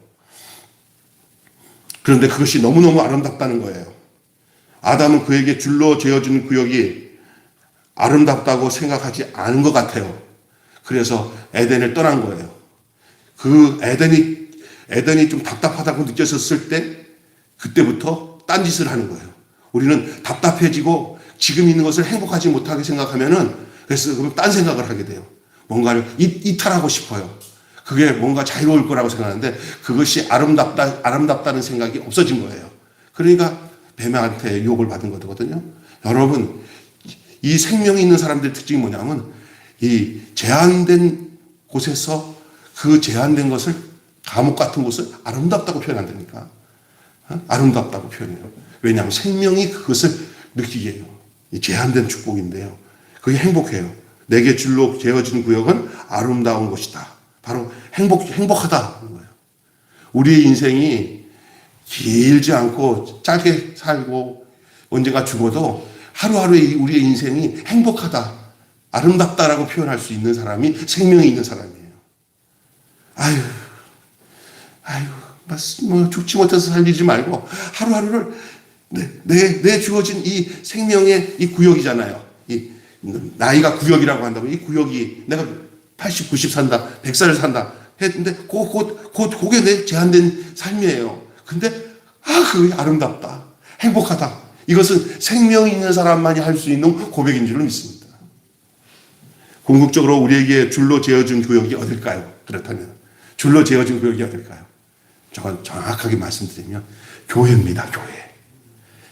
그런데 그것이 너무너무 아름답다는 거예요. 아담은 그에게 줄로 재어진 구역이 아름답다고 생각하지 않은 것 같아요. 그래서 에덴을 떠난 거예요. 그 에덴이 좀 답답하다고 느꼈었을 때 그때부터 딴짓을 하는 거예요. 우리는 답답해지고 지금 있는 것을 행복하지 못하게 생각하면은 그래서 그럼 딴 생각을 하게 돼요. 뭔가를 이탈하고 싶어요. 그게 뭔가 자유로울 거라고 생각하는데 그것이 아름답다는 생각이 없어진 거예요. 그러니까 뱀한테 유혹을 받은 거거든요. 여러분, 이 생명이 있는 사람들의 특징이 뭐냐면 이 제한된 곳에서 그 제한된 것을 감옥 같은 곳을 아름답다고 표현한다니까. 아름답다고 표현해요. 왜냐하면 생명이 그것을 느끼게 해요. 이 제한된 축복인데요. 그게 행복해요. 내게 줄로 재어진 구역은 아름다운 곳이다. 바로 행복하다는 거예요. 우리의 인생이 길지 않고 짧게 살고 언젠가 죽어도 하루하루의 우리의 인생이 행복하다, 아름답다라고 표현할 수 있는 사람이 생명이 있는 사람이에요. 뭐 죽지 못해서 살리지 말고 하루하루를 내 주어진 이 생명의 이 구역이잖아요. 이 나이가 구역이라고 한다면 이 구역이 내가 80, 90 산다, 100살 산다 했는데 그게 내 제한된 삶이에요. 근데 그게 아름답다, 행복하다. 이것은 생명이 있는 사람만이 할 수 있는 고백인 줄로 믿습니다. 궁극적으로 우리에게 줄로 재어준 구역이 어딜까요? 그렇다면 줄로 재어준 구역이 어딜까요? 정확하게 말씀드리면 교회입니다.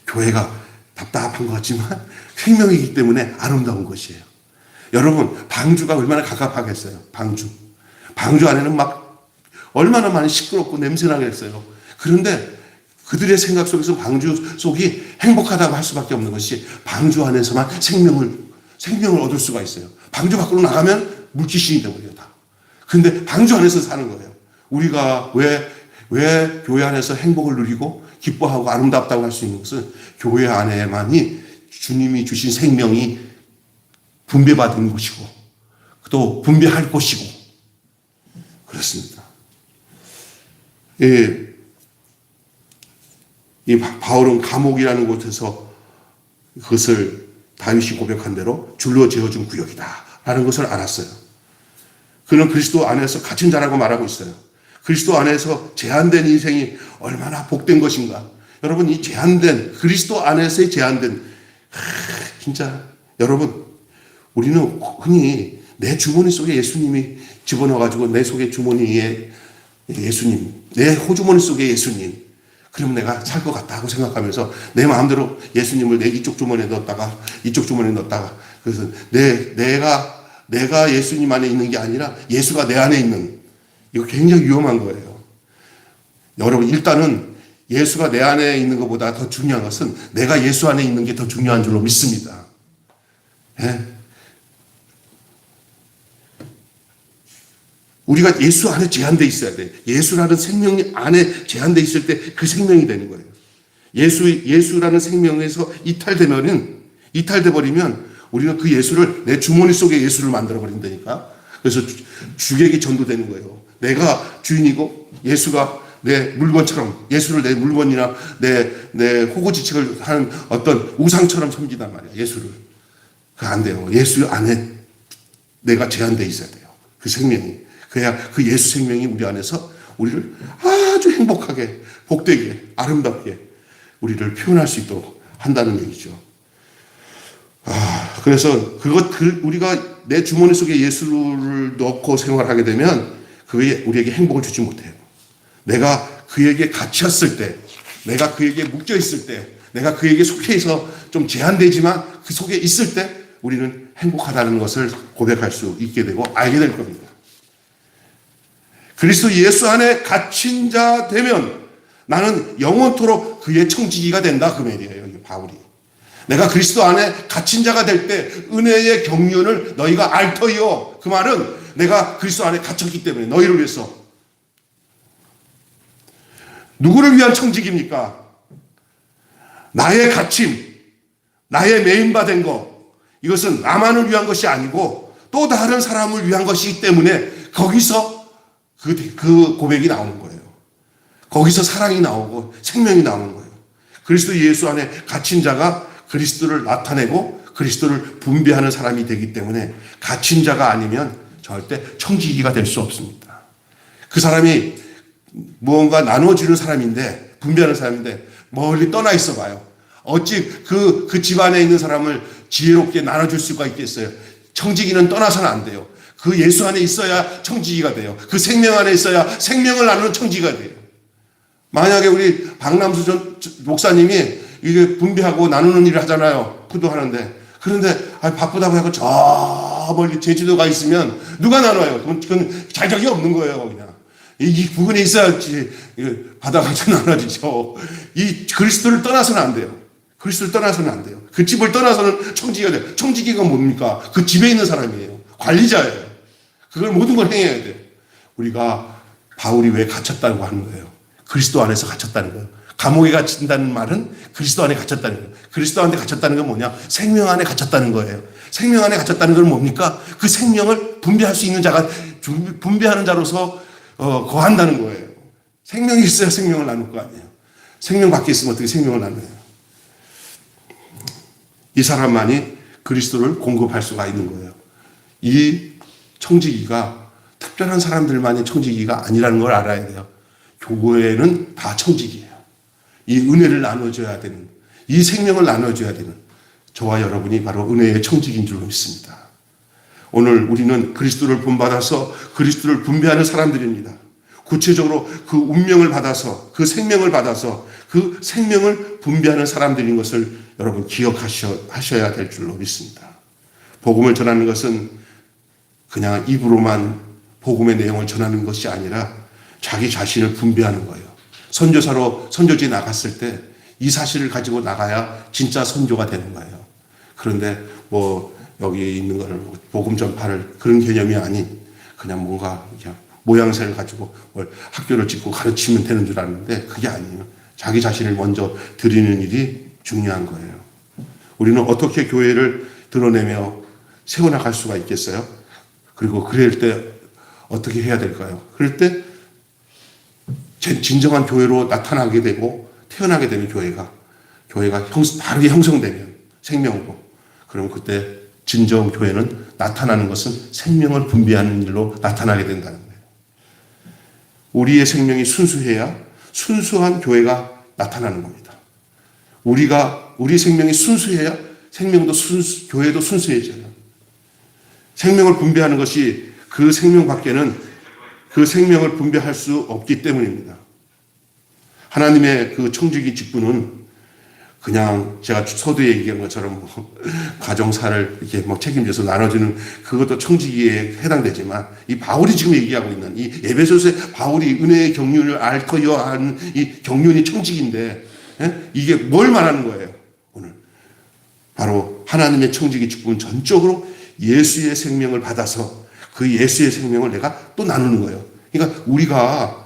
교회가 답답한 것 같지만 생명이기 때문에 아름다운 것이에요. 여러분, 방주가 얼마나 갑갑하겠어요. 방주 안에는 막 얼마나 많이 시끄럽고 냄새나게 했어요. 그런데 그들의 생각 속에서 방주 속이 행복하다고 할 수밖에 없는 것이 방주 안에서만 생명을 얻을 수가 있어요. 방주 밖으로 나가면 물귀신이 되버려요, 다. 근데 방주 안에서 사는 거예요. 우리가 왜 교회 안에서 행복을 누리고 기뻐하고 아름답다고 할 수 있는 것은 교회 안에만이 주님이 주신 생명이 분배받은 곳이고 또 분배할 곳이고 그렇습니다. 이 바울은 감옥이라는 곳에서 그것을 다윗이 고백한 대로 줄로 재어준 구역이다 라는 것을 알았어요. 그는 그리스도 안에서 갇힌 자라고 말하고 있어요. 그리스도 안에서 제한된 인생이 얼마나 복된 것인가. 여러분, 이 그리스도 안에서의 제한된 진짜 여러분, 우리는 흔히 내 주머니 속에 예수님이 집어넣어가지고 내 속에 주머니에 예수님, 내 호주머니 속에 예수님, 그러면 내가 살 것 같다 하고 생각하면서 내 마음대로 예수님을 내 이쪽 주머니에 넣었다가 이쪽 주머니에 넣었다가 그래서 내가 예수님 안에 있는 게 아니라 예수가 내 안에 있는, 이거 굉장히 위험한 거예요. 여러분, 일단은 예수가 내 안에 있는 것보다 더 중요한 것은 내가 예수 안에 있는 게 더 중요한 줄로 믿습니다. 우리가 예수 안에 제한되어 있어야 돼. 예수라는 생명이 안에 제한되어 있을 때 그 생명이 되는 거예요. 예수라는 생명에서 이탈돼 버리면 우리는 그 예수를 내 주머니 속에 예수를 만들어 버린다니까. 그래서 주객이 전도되는 거예요. 내가 주인이고 예수가 내 물건처럼, 예수를 내 물건이나 내 호구지책을 하는 어떤 우상처럼 섬기단 말이야, 예수를. 그거 안 돼요. 예수 안에 내가 제한되어 있어야 돼요. 그 생명이. 그래야 그 예수 생명이 우리 안에서 우리를 아주 행복하게, 복되게, 아름답게 우리를 표현할 수 있도록 한다는 얘기죠. 그래서 우리가 내 주머니 속에 예수를 넣고 생활하게 되면 그게 우리에게 행복을 주지 못해요. 내가 그에게 갇혔을 때, 내가 그에게 묶여 있을 때, 내가 그에게 속해서 좀 제한되지만 그 속에 있을 때 우리는 행복하다는 것을 고백할 수 있게 되고 알게 될 겁니다. 그리스도 예수 안에 갇힌 자 되면 나는 영원토록 그의 청지기가 된다, 그 말이에요, 바울이. 내가 그리스도 안에 갇힌 자가 될 때 은혜의 경륜을 너희가 알 터이요. 그 말은 내가 그리스도 안에 갇혔기 때문에 너희를 위해서. 누구를 위한 청지기입니까? 나의 갇힘, 나의 매임받은 것, 이것은 나만을 위한 것이 아니고 또 다른 사람을 위한 것이기 때문에 거기서 그 고백이 나오는 거예요. 거기서 사랑이 나오고 생명이 나오는 거예요. 그리스도 예수 안에 갇힌 자가 그리스도를 나타내고 그리스도를 분배하는 사람이 되기 때문에 갇힌 자가 아니면 절대 청지기가 될 수 없습니다. 그 사람이 무언가 나눠주는 사람인데, 분배하는 사람인데 멀리 떠나 있어 봐요. 어찌 그 집안에 있는 사람을 지혜롭게 나눠줄 수가 있겠어요? 청지기는 떠나서는 안 돼요. 그 예수 안에 있어야 청지기가 돼요. 그 생명 안에 있어야 생명을 나누는 청지기가 돼요. 만약에 우리 박남수 전 목사님이 이게 분배하고 나누는 일을 하잖아요. 푸도하는데. 그런데 바쁘다고 하고 저 멀리 제주도 가 있으면 누가 나눠요? 그건 자격이 없는 거예요. 그냥. 이 부분에 있어야지 받아가지고 나눠지죠. 이 그리스도를 떠나서는 안 돼요. 그리스도를 떠나서는 안 돼요. 그 집을 떠나서는 청지기가 돼요. 청지기가 뭡니까? 그 집에 있는 사람이에요. 관리자예요. 그걸 모든 걸 행해야 돼요. 우리가 바울이 왜 갇혔다고 하는 거예요? 그리스도 안에서 갇혔다는 거예요. 감옥에 갇힌다는 말은 그리스도 안에 갇혔다는 거예요. 그리스도 안에 갇혔다는 건 뭐냐? 생명 안에 갇혔다는 거예요. 생명 안에 갇혔다는 건 뭡니까? 그 생명을 분배할 수 있는 자가 분배하는 자로서 거한다는 거예요. 생명이 있어야 생명을 나눌 거 아니에요. 생명 밖에 있으면 어떻게 생명을 나눠요? 이 사람만이 그리스도를 공급할 수가 있는 거예요. 이 청지기가 특별한 사람들만이 청지기가 아니라는 걸 알아야 돼요. 교회는 다 청지기예요. 이 은혜를 나눠줘야 되는, 이 생명을 나눠줘야 되는 저와 여러분이 바로 은혜의 청지기인 줄 믿습니다. 오늘 우리는 그리스도를 본받아서 그리스도를 분배하는 사람들입니다. 구체적으로 그 운명을 받아서, 그 생명을 받아서 그 생명을 분배하는 사람들인 것을 여러분 기억하셔야 될 줄로 믿습니다. 복음을 전하는 것은 그냥 입으로만 복음의 내용을 전하는 것이 아니라 자기 자신을 분배하는 거예요. 선교사로 선교지에 나갔을 때 이 사실을 가지고 나가야 진짜 선교가 되는 거예요. 그런데 여기 있는 거를 복음 전파를 그런 개념이 아닌 그냥 뭔가 모양새를 가지고 학교를 짓고 가르치면 되는 줄 아는데 그게 아니에요. 자기 자신을 먼저 드리는 일이 중요한 거예요. 우리는 어떻게 교회를 드러내며 세워나갈 수가 있겠어요? 그리고 그럴 때 어떻게 해야 될까요? 그럴 때 진정한 교회로 나타나게 되고 태어나게 되면 교회가 바르게 형성되면 생명으로, 그럼 그때 진정 교회는 나타나는 것은 생명을 분배하는 일로 나타나게 된다는 거예요. 우리의 생명이 순수해야 순수한 교회가 나타나는 겁니다. 우리 생명이 순수해야 교회도 순수해져요. 생명을 분배하는 것이 그 생명 밖에는 그 생명을 분배할 수 없기 때문입니다. 하나님의 그 청지기 직분은 그냥 제가 서두에 얘기한 것처럼 가정사를 이렇게 책임져서 나눠주는 그것도 청지기에 해당되지만, 이 바울이 지금 얘기하고 있는 이 에베소서의 바울이 은혜의 경륜을 앓고여 하는 이 경륜이 청지기인데, 이게 뭘 말하는 거예요? 오늘 바로 하나님의 청지기 직분 전적으로 예수의 생명을 받아서 그 예수의 생명을 내가 또 나누는 거예요. 그러니까 우리가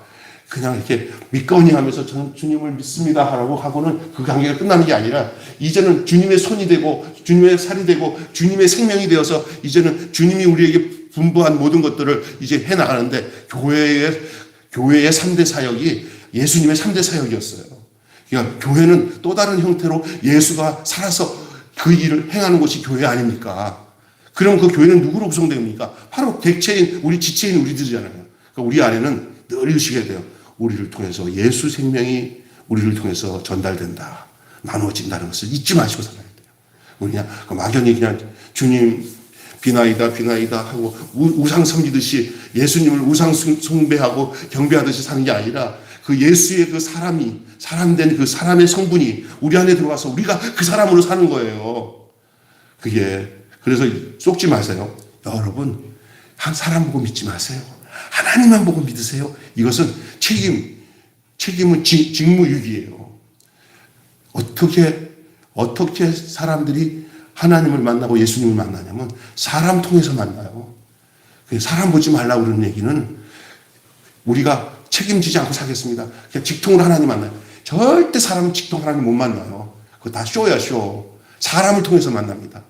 그냥 이렇게 믿거니 하면서 저는 주님을 믿습니다 하고는 그 관계가 끝나는 게 아니라 이제는 주님의 손이 되고 주님의 살이 되고 주님의 생명이 되어서 이제는 주님이 우리에게 분부한 모든 것들을 이제 해나가는데, 교회의 3대 사역이 예수님의 3대 사역이었어요. 그러니까 교회는 또 다른 형태로 예수가 살아서 그 일을 행하는 것이 교회 아닙니까? 그럼 그 교회는 누구로 구성됩니까? 바로 객체인, 우리 지체인 우리들이잖아요. 그러니까 우리 안에는 늘 의식해야 돼요. 우리를 통해서 예수 생명이 우리를 통해서 전달된다, 나누어진다는 것을 잊지 마시고 살아야 돼요. 그냥 막연히 그냥 주님 비나이다 하고 우상 섬기듯이 예수님을 우상 숭배하고 경배하듯이 사는 게 아니라 그 예수의 그 사람된 그 사람의 성분이 우리 안에 들어와서 우리가 그 사람으로 사는 거예요. 그래서 속지 마세요. 여러분, 한 사람 보고 믿지 마세요. 하나님만 보고 믿으세요. 이것은 책임은 직무유기예요. 어떻게 사람들이 하나님을 만나고 예수님을 만나냐면 사람 통해서 만나요. 사람 보지 말라고 그러는 얘기는 우리가 책임지지 않고 살겠습니다. 그냥 직통으로 하나님 만나요. 절대 사람은 직통 하나님 못 만나요. 그거 다 쇼야, 쇼. 사람을 통해서 만납니다.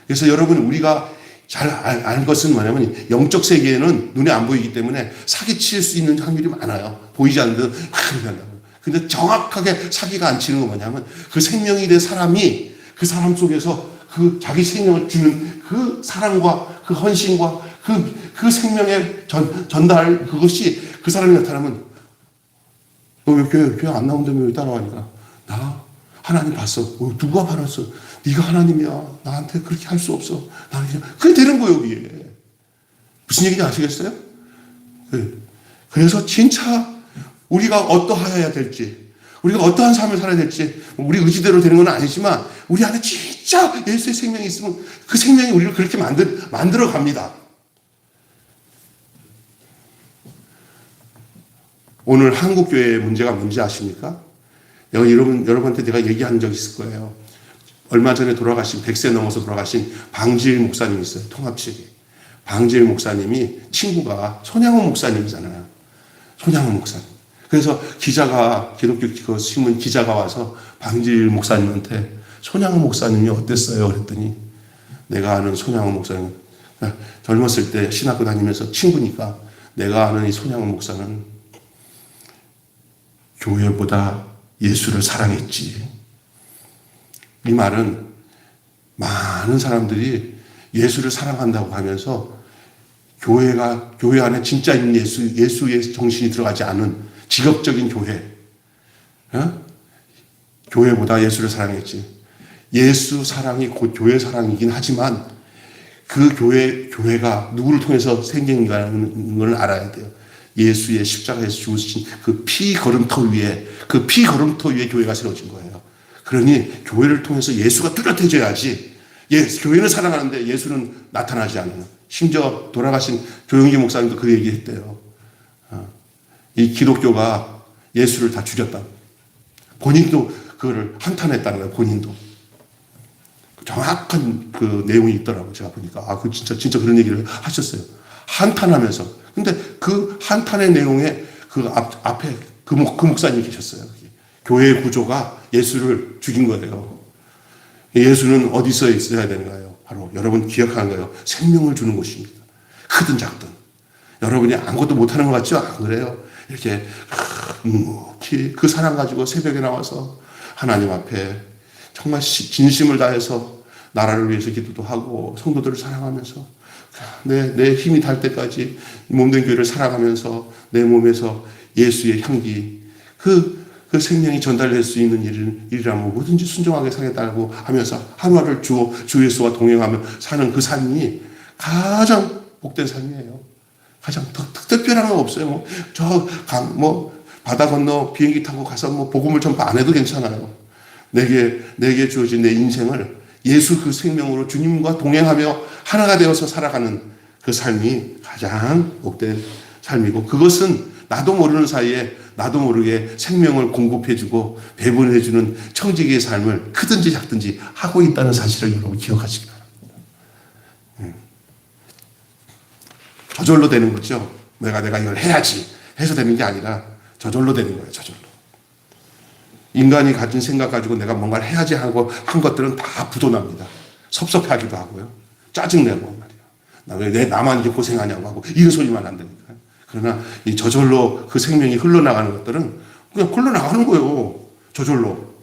그래서 여러분, 우리가 잘 알 것은 뭐냐면 영적 세계에는 눈에 안 보이기 때문에 사기칠 수 있는 확률이 많아요. 보이지 않는 듯 그렇게 한다고. 근데 정확하게 사기가 안 치는 건 뭐냐면 그 생명이 된 사람이 그 사람 속에서 그 자기 생명을 주는 그 사랑과 그 헌신과 그 생명의 전달, 그것이 그 사람이 나타나면, 너 왜 교회 안 나온다며 왜 따라와니까? 나 하나님 봤어. 누가 봤어? 네가 하나님이야. 나한테 그렇게 할 수 없어. 나는 그냥, 그게 되는 거예요, 여기에. 무슨 얘기인지 아시겠어요? 그래서 진짜 우리가 어떠하여야 될지, 우리가 어떠한 삶을 살아야 될지, 우리 의지대로 되는 건 아니지만, 우리 안에 진짜 예수의 생명이 있으면 그 생명이 우리를 그렇게 만들어 갑니다. 오늘 한국교회의 문제가 뭔지 아십니까? 여러분한테 내가 얘기한 적 있을 거예요. 얼마 전에 돌아가신, 100세 넘어서 돌아가신 방지일 목사님이 있어요. 통합측에. 방지일 목사님이 친구가 손양훈 목사님이잖아요. 손양훈 목사님. 그래서 기독교 그 신문 기자가 와서 방지일 목사님한테 손양훈 목사님이 어땠어요? 그랬더니 내가 아는 손양훈 목사님, 젊었을 때 신학교 다니면서 친구니까 내가 아는 이 손양훈 목사는 교회보다 예수를 사랑했지. 이 말은 많은 사람들이 예수를 사랑한다고 하면서 교회 안에 진짜 있는 예수의 정신이 들어가지 않은 직업적인 교회, 교회보다 예수를 사랑했지. 예수 사랑이 곧 교회 사랑이긴 하지만 그 교회가 누구를 통해서 생긴가는 걸 알아야 돼요. 예수의 십자가에서 죽으신 그 피 걸음터 위에 교회가 세워진 거예요. 그러니 교회를 통해서 예수가 뚜렷해져야지. 교회는 사랑하는데 예수는 나타나지 않아요. 심지어 돌아가신 조영기 목사님도 그 얘기했대요. 이 기독교가 예수를 다 죽였다. 본인도 그거를 한탄했다는 거예요. 본인도. 정확한 그 내용이 있더라고요. 제가 보니까. 그 진짜 그런 얘기를 하셨어요. 한탄하면서. 근데 그 한탄의 내용에 그 앞에 그 목사님이 계셨어요. 교회의 구조가 예수를 죽인 거예요. 예수는 어디서 있어야 되는가요? 바로 여러분 기억하는 거예요. 생명을 주는 곳입니다. 크든 작든. 여러분이 아무것도 못하는 것 같죠? 안 그래요? 이렇게 묵묵히 그 사랑 가지고 새벽에 나와서 하나님 앞에 정말 진심을 다해서 나라를 위해서 기도도 하고 성도들을 사랑하면서 내 힘이 닿을 때까지 몸된 교회를 살아가면서 내 몸에서 예수의 향기, 그 생명이 전달될 수 있는 일이라면 뭐든지 순종하게 살겠다고 하면서 하루하루를 주 예수와 동행하며 사는 그 삶이 가장 복된 삶이에요. 가장 특별한 건 없어요. 바다 건너 비행기 타고 가서 복음을 전파 안 해도 괜찮아요. 내게 주어진 내 인생을 예수 그 생명으로 주님과 동행하며 하나가 되어서 살아가는 그 삶이 가장 복된 삶이고, 그것은 나도 모르는 사이에 나도 모르게 생명을 공급해주고 배분해주는 청지기의 삶을 크든지 작든지 하고 있다는 사실을 여러분 기억하시기 바랍니다. 저절로 되는 거죠. 내가 이걸 해야지 해서 되는 게 아니라 저절로 되는 거예요. 저절로. 인간이 가진 생각 가지고 내가 뭔가를 해야지 하고 한 것들은 다 부도납니다. 섭섭하기도 하고요. 짜증내고 말이야. 왜 나만 이렇게 고생하냐고 하고 이런 소리만 안 되니까. 그러나 이 저절로 그 생명이 흘러나가는 것들은 그냥 흘러나가는 거예요. 저절로.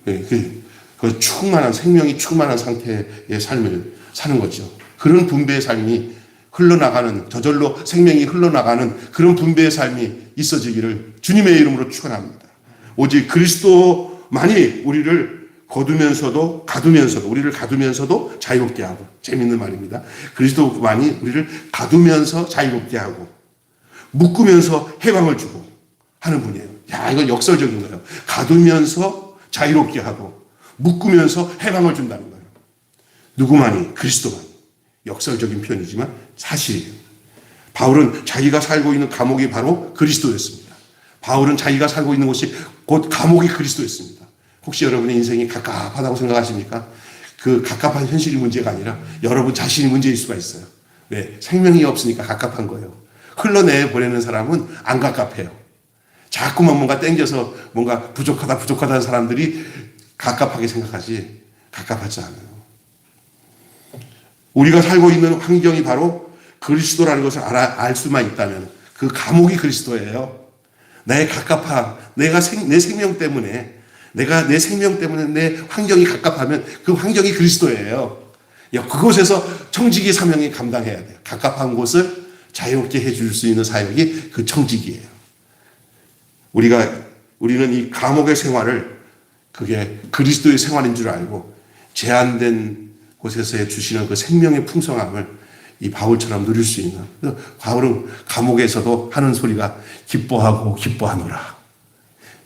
그 충만한, 생명이 충만한 상태의 삶을 사는 거죠. 그런 분배의 삶이 흘러나가는, 저절로 생명이 흘러나가는 그런 분배의 삶이 있어지기를 주님의 이름으로 축원합니다. 오직 그리스도만이 우리를 우리를 가두면서도 자유롭게 하고, 재밌는 말입니다. 그리스도만이 우리를 가두면서 자유롭게 하고, 묶으면서 해방을 주고 하는 분이에요. 이건 역설적인 거예요. 가두면서 자유롭게 하고, 묶으면서 해방을 준다는 거예요. 누구만이? 그리스도만이. 역설적인 표현이지만 사실이에요. 바울은 자기가 살고 있는 감옥이 바로 그리스도였습니다. 바울은 자기가 살고 있는 곳이 곧 감옥이 그리스도였습니다. 혹시 여러분의 인생이 갑갑하다고 생각하십니까? 그 갑갑한 현실이 문제가 아니라 여러분 자신이 문제일 수가 있어요. 왜? 생명이 없으니까 갑갑한 거예요. 흘러내보내는 사람은 안 갑갑해요. 자꾸만 뭔가 땡겨서 뭔가 부족하다는 사람들이 갑갑하게 생각하지 갑갑하지 않아요. 우리가 살고 있는 환경이 바로 그리스도라는 것을 알 수만 있다면 그 감옥이 그리스도예요. 나의 갑갑함, 내 생명 때문에 내 환경이 갑갑하면 그 환경이 그리스도예요. 그곳에서 청지기 사명이 감당해야 돼요. 갑갑한 곳을 자유롭게 해줄 수 있는 사역이 그 청지기예요. 우리는 이 감옥의 생활을 그게 그리스도의 생활인 줄 알고 제한된 곳에서 주시는 그 생명의 풍성함을 이 바울처럼 누릴 수 있는. 그래서 바울은 감옥에서도 하는 소리가 기뻐하고 기뻐하노라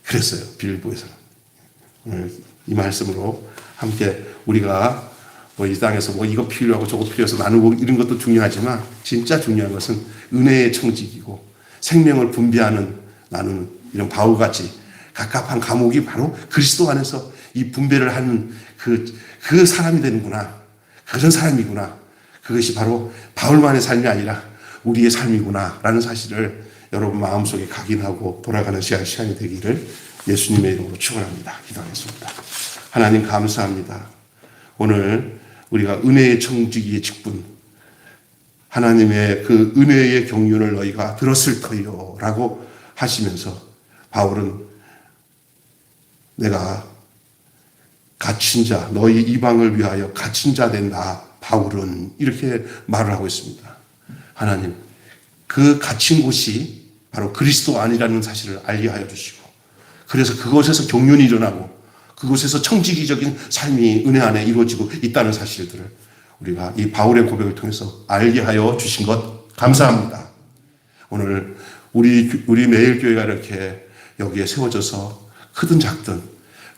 그랬어요. 빌립보에서는. 오늘 이 말씀으로 함께 우리가 이 땅에서 이거 필요하고 저거 필요해서 나누고 이런 것도 중요하지만 진짜 중요한 것은 은혜의 청지기고 생명을 분배하는 나누는 이런 바울같이 갑갑한 감옥이 바로 그리스도 안에서 이 분배를 하는 그 사람이 되는구나. 그런 사람이구나. 그것이 바로 바울만의 삶이 아니라 우리의 삶이구나 라는 사실을 여러분 마음속에 각인하고 돌아가는 시간이 되기를 예수님의 이름으로 축원합니다. 기도하겠습니다. 하나님 감사합니다. 오늘 우리가 은혜의 청지기의 직분, 하나님의 그 은혜의 경륜을 너희가 들었을 터이요 라고 하시면서 바울은 내가 갇힌 자, 너희 이방을 위하여 갇힌 자 된 나 바울은 이렇게 말을 하고 있습니다. 하나님, 그 갇힌 곳이 바로 그리스도 안이라는 사실을 알게 하여 주시고, 그래서 그곳에서 경륜이 일어나고 그곳에서 청지기적인 삶이 은혜 안에 이루어지고 있다는 사실들을 우리가 이 바울의 고백을 통해서 알게 하여 주신 것 감사합니다. 오늘 우리 매일 교회가 이렇게 여기에 세워져서 크든 작든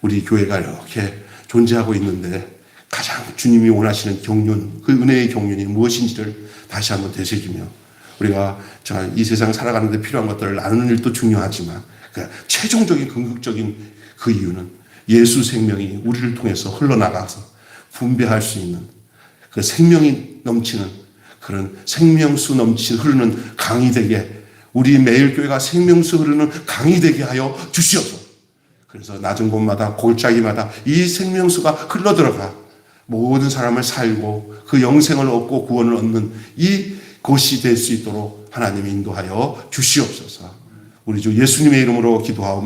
우리 교회가 이렇게 존재하고 있는데 가장 주님이 원하시는 경륜, 그 은혜의 경륜이 무엇인지를 다시 한번 되새기며 우리가 이 세상 살아가는데 필요한 것들을 나누는 일도 중요하지만 최종적인 궁극적인 그 이유는 예수 생명이 우리를 통해서 흘러나가서 분배할 수 있는 그 생명이 넘치는 그런 생명수 넘치는 흐르는 강이 되게 우리 매일 교회가 생명수 흐르는 강이 되게 하여 주시옵소서. 그래서 낮은 곳마다 골짜기마다 이 생명수가 흘러들어가 모든 사람을 살고 그 영생을 얻고 구원을 얻는 이 곳이 될 수 있도록 하나님이 인도하여 주시옵소서. 우리 주 예수님의 이름으로 기도하옵나이다.